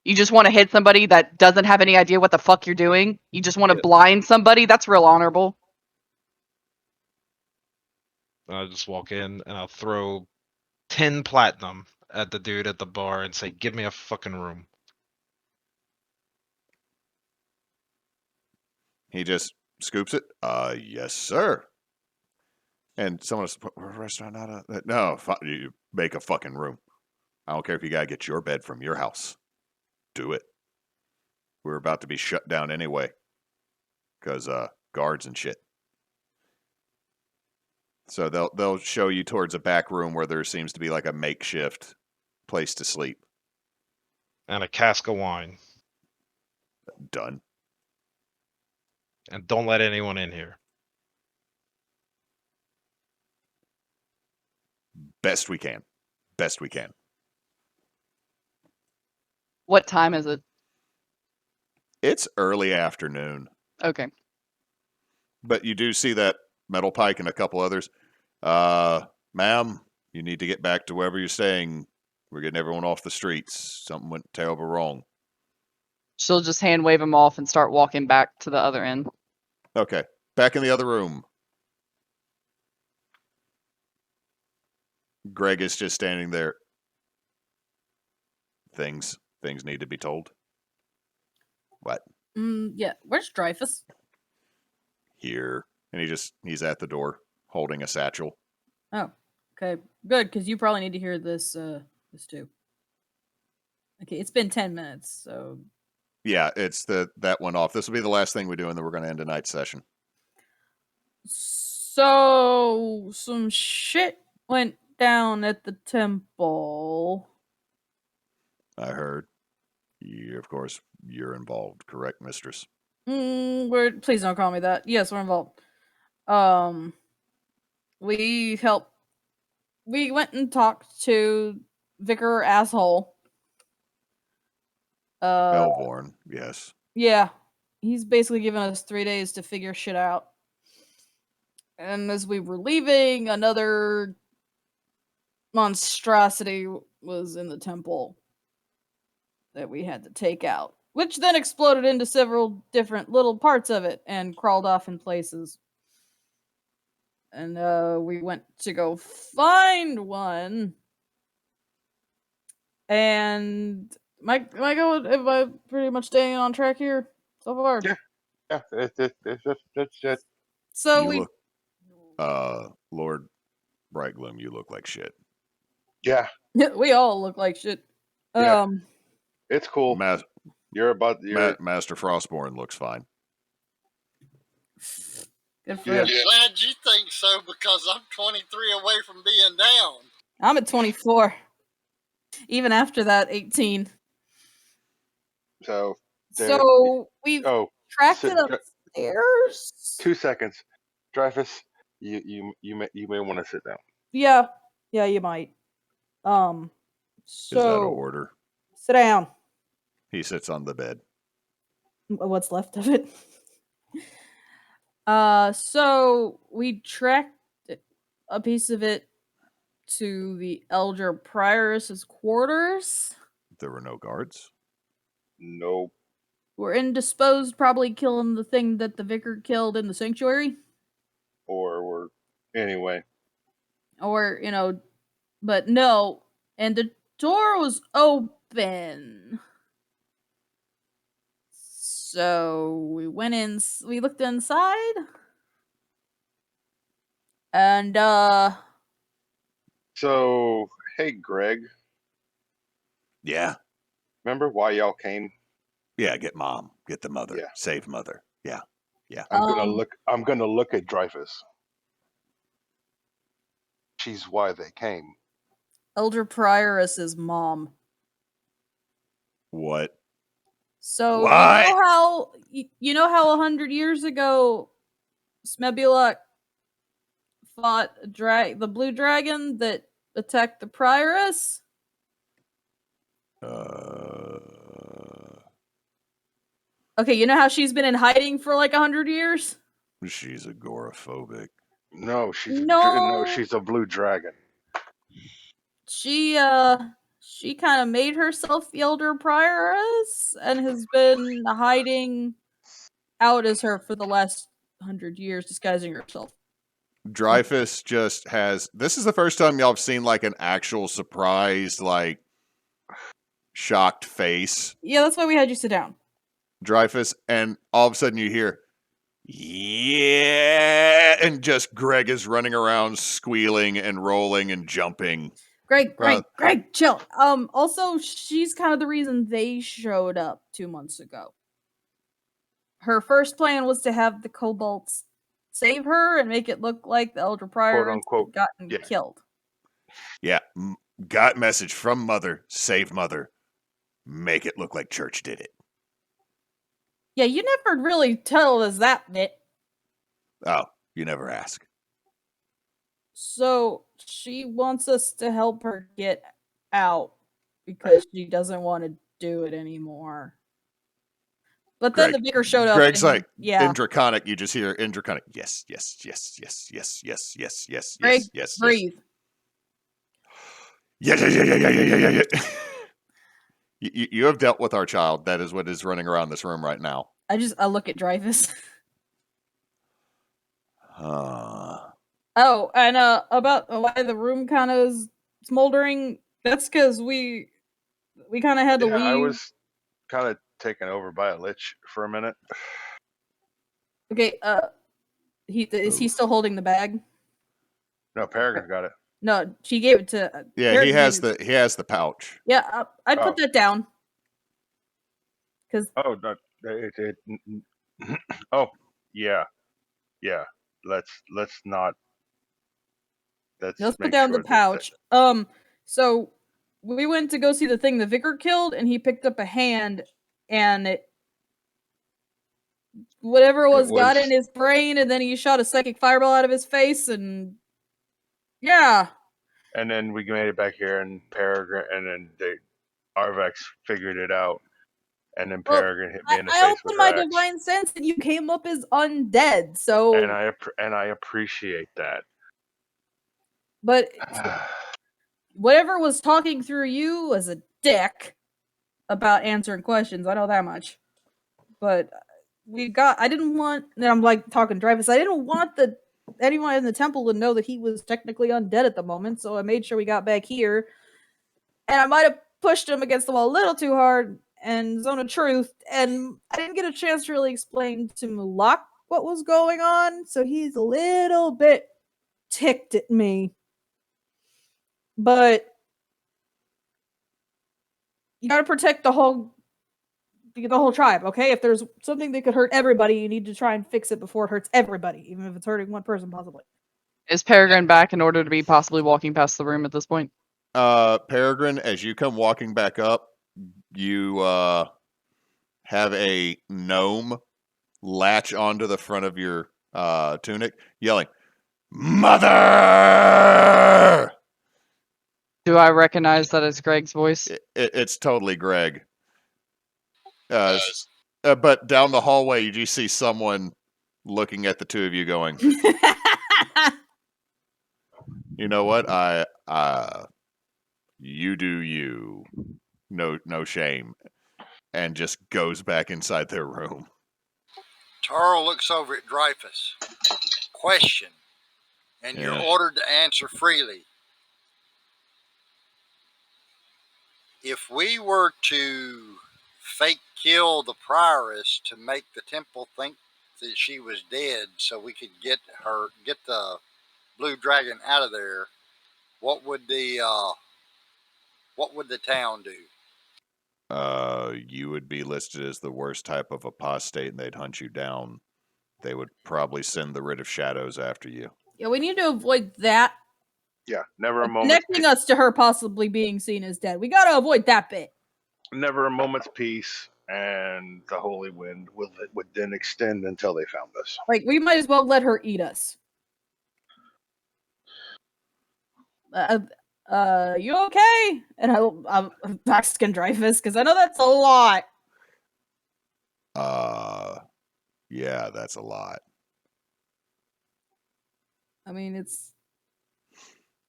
You just want to hit somebody that doesn't have any idea what the fuck you're doing. You just want to blind somebody. That's real honorable. I'll just walk in and I'll throw 10 platinum at the dude at the bar and say, "Give me a fucking room." He just scoops it. Yes, sir. And someone else, restaurant not a no. You make a fucking room. I don't care if you gotta get your bed from your house. Do it. We're about to be shut down anyway, cause guards and shit. So they'll show you towards a back room where there seems to be like a makeshift place to sleep. And a cask of wine. Done. And don't let anyone in here. Best we can. Best we can. What time is it? It's early afternoon, Okay. but you do see that metal pike and a couple others. Ma'am, you need to get back to wherever you're staying. We're getting everyone off the streets. Something went terrible wrong. She'll just hand wave him off and start walking back to the other end. Okay, back in the other room. Greg is just standing there. Things need to be told. What? Yeah. Where's Dreyfus? Here. And he's at the door holding a satchel. Oh, okay. Good, because you probably need to hear this this too. Okay, it's been 10 minutes, so Yeah, it's that went off. This will be the last thing we do, and then we're going to end tonight's session. so some shit went down at the temple. I heard. Of course, you're involved, correct, mistress? Please don't call me that. Yes, we're involved. We went and talked to Vicar Asshole. Elvorn, yes. Yeah. He's basically given us 3 days to figure shit out. And as we were leaving, another monstrosity was in the temple that we had to take out, which then exploded into several different little parts of it and crawled off in places. And we went to go find one. And am I pretty much staying on track here so far? Yeah. Yeah, that's So You look, Lord Brightgloom, you look like shit. yeah, we all look like shit. Yeah. it's cool. You're Master Frostborn looks fine. Good for Yeah. him. Glad you think so, because I'm 23 away from being down. I'm at 24. Even after that, 18. So So we've tracked sit- it upstairs. 2 seconds. Dreyfus, you may want to sit down. Yeah, you might. So Is that an order? sit down. He sits on the bed. What's left of it? So we tracked a piece of it to the Elder Prioress's quarters. There were no guards? No. We're indisposed, probably killing the thing that the vicar killed in the sanctuary. Or anyway. Or, but no. And the door was open. So we went in, we looked inside. And, So, hey, Greg. Yeah. Remember why y'all came? Yeah, get mom. Get the mother. Yeah. Save mother. Yeah. I'm gonna look at Dreyfus. She's why they came. Elder Prioress's mom. What? So What? you know how 100 years ago Smebulok fought the blue dragon that attacked the prioress? Okay, you know how she's been in hiding for like 100 years? She's agoraphobic. No, she's a blue dragon. She kind of made herself the Elder Prioress and has been hiding out as her for the last 100 years, disguising herself. Dreyfus just has. This is the first time y'all have seen like an actual surprised, like shocked face. Yeah, that's why we had you sit down. Dreyfus, and all of a sudden you hear, yeah, and just Greg is running around squealing and rolling and jumping. Greg, chill. Also, she's kind of the reason they showed up 2 months ago. Her first plan was to have the kobolds save her and make it look like the Elder Prior had gotten killed. Yeah, got message from mother, save mother, make it look like church did it. Yeah, you never really tell us that bit. Oh, you never ask. So she wants us to help her get out because she doesn't want to do it anymore. But then the vicar showed up. Greg's and, like, yeah, in Draconic, you just hear in Draconic, yes, yes, yes, yes, yes, yes, yes, yes, Greg, yes, yes, breathe. yes. Yeah. You have dealt with our child. That is what is running around this room right now. I look at Dreyfus. Uh, Oh, and about why the room kind of is smoldering. That's because we kind of had to Yeah, leave. I was kind of taken over by a lich for a minute. Okay, is he still holding the bag? No, Peregrine got it. No, she gave it to. yeah, Peregrine he has gave it- the pouch. Yeah, I'd put that down. Because Oh, no, oh, yeah. Let's not. Let's put make down sure the pouch. So we went to go see the thing the vicar killed, and he picked up a hand, and whatever it was got in his brain, and then he shot a psychic fireball out of his face, and yeah. And then we made it back here, and Peregrine, and then Arvax figured it out, and then Peregrine hit me in the I face with opened her my axe. divine sense, and you came up as undead. So, And I appreciate that. but whatever was talking through you was a dick about answering questions. I know that much. But I didn't want, and I'm like talking Dreyfus, I didn't want anyone in the temple to know that he was technically undead at the moment, so I made sure we got back here. And I might have pushed him against the wall a little too hard, and Zone of Truth, and I didn't get a chance to really explain to Mulak what was going on, so he's a little bit ticked at me. But you gotta protect the whole tribe, okay? If there's something that could hurt everybody, you need to try and fix it before it hurts everybody, even if it's hurting one person possibly. Is Peregrine back in order to be possibly walking past the room at this point? Peregrine, as you come walking back up, you have a gnome latch onto the front of your tunic, yelling, "Mother!" Do I recognize that as Greg's voice? It's totally Greg. But down the hallway, you do see someone looking at the two of you going, "You know what? You do you. No shame." And just goes back inside their room. Tarl looks over at Dreyfus. Question, and you're ordered to answer freely. If we were to fake kill the prioress to make the temple think that she was dead so we could get the blue dragon out of there, what would the town do? You would be listed as the worst type of apostate, and they'd hunt you down. They would probably send the Writ of Shadows after you. Yeah, we need to avoid that. Yeah, never a moment. Connecting us to her possibly being seen as dead. We gotta avoid that bit. Never a moment's peace, and the holy wind would then extend until they found us. Like, we might as well let her eat us. You okay? And I'm asking Dreyfus, because I know that's a lot. Yeah, that's a lot. I mean,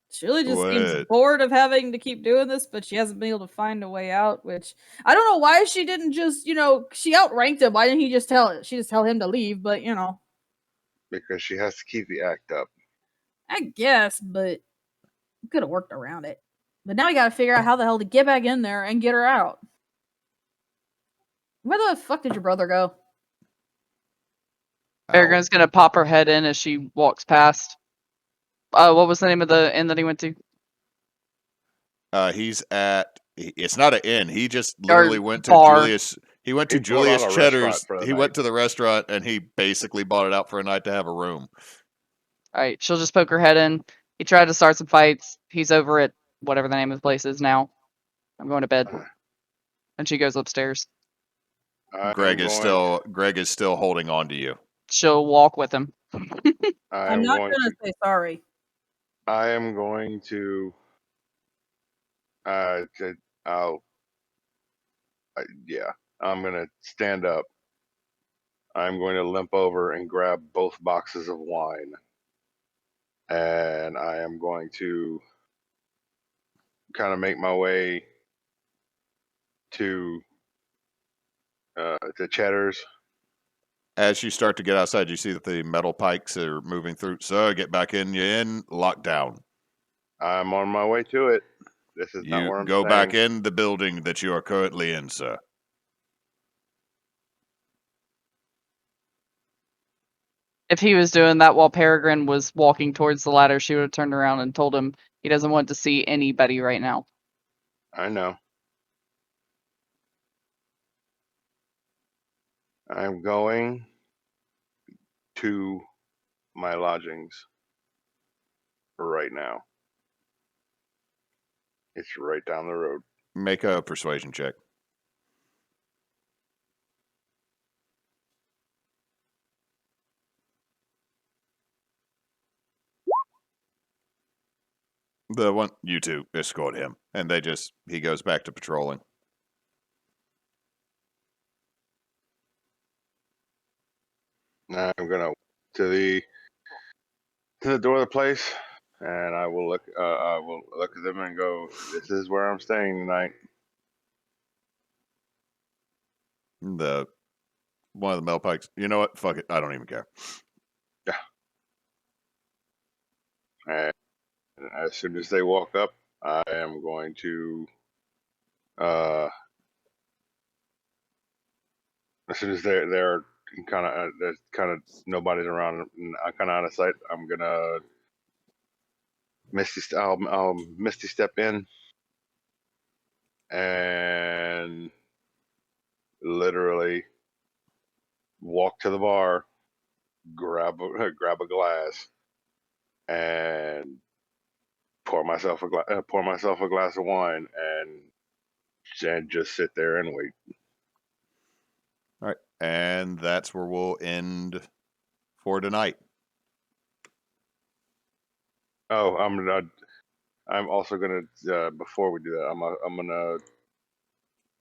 she really just seems bored of having to keep doing this, but she hasn't been able to find a way out, which I don't know why she didn't just, she outranked him. Why didn't he just tell him to leave? But, Because she has to keep the act up. I guess, but we could have worked around it. But now we gotta figure out how the hell to get back in there and get her out. Where the fuck did your brother go? Peregrine's gonna pop her head in as she walks past. What was the name of the inn that he went to? He's at. It's not an inn. He just literally went to bar. Julius. He went to Julius out a Cheddar's. restaurant for the He night. went to the restaurant and he basically bought it out for a night to have a room. Alright, she'll just poke her head in. He tried to start some fights. He's over at whatever the name of the place is now. I'm going to bed. And she goes upstairs. Greg is still holding on to you. She'll walk with him. I'm not gonna say sorry. I am going to. Yeah, I'm gonna stand up. I'm going to limp over and grab both boxes of wine, and I am going to kind of make my way to Cheddar's. As you start to get outside, you see that the metal pikes are moving through. So get back in. You're in lockdown. I'm on my way to it. This is not where You I'm go staying. back in the building that you are currently in, sir. If he was doing that while Peregrine was walking towards the ladder, she would have turned around and told him he doesn't want to see anybody right now. I know. I'm going to my lodgings right now. It's right down the road. Make a persuasion check. The one, you two escort him, and he goes back to patrolling. I'm gonna to the door of the place, and I will look at them and go, "This is where I'm staying tonight." One of the metal pikes. You know what? Fuck it. I don't even care. Yeah. And as soon as they walk up, I am going to. As soon as they're kind of there's kind of nobody's around and I'm kind of out of sight, I'm gonna I'll misty step in and literally walk to the bar, grab a glass, and pour myself a glass of wine and just sit there and wait. All right, and that's where we'll end for tonight. Oh, I'm also gonna before we do that,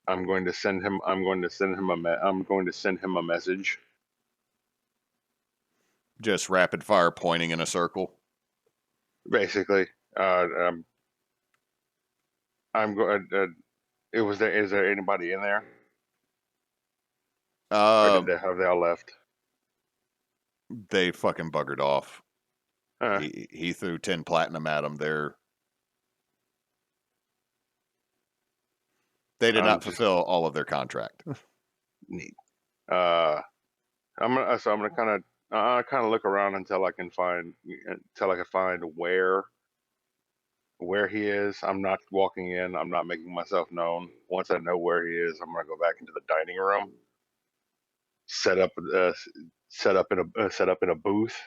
I'm going to send him a message. Just rapid fire pointing in a circle. Basically, I'm going. Is there anybody in there? Or have they all left? They fucking buggered off. Huh. He threw 10 platinum at them. They did not fulfill all of their contract. Neat. I'm gonna kind of look around until I can find where he is. I'm not walking in. I'm not making myself known. Once I know where he is, I'm gonna go back into the dining room, set up in a booth,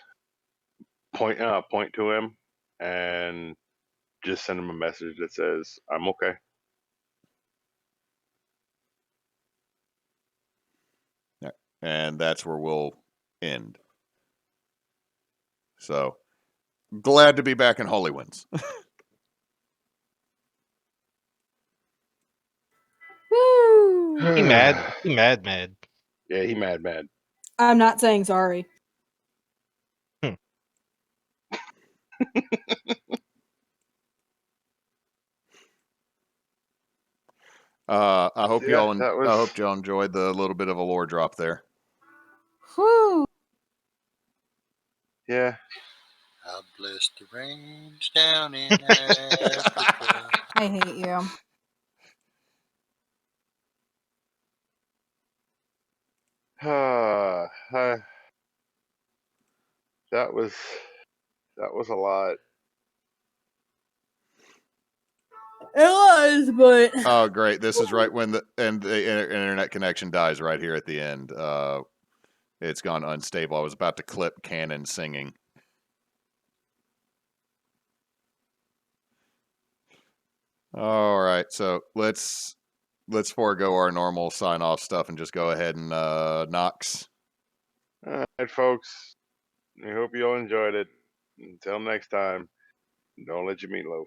point to him, and just send him a message that says I'm okay. And that's where we'll end. So, glad to be back in Holy Winds. Woo! He mad. He mad. Yeah, he mad. I'm not saying sorry. I hope y'all was... enjoyed the little bit of a lore drop there. Woo! Yeah. I bless the rains down in Africa. I hate you. That was a lot. It was, but Oh, great! This is right when the internet connection dies right here at the end. It's gone unstable. I was about to clip Cannon singing. All right, so let's let's forego our normal sign off stuff and just go ahead and Knox. All right, folks. I hope you all enjoyed it. Until next time, don't let your meatloaf.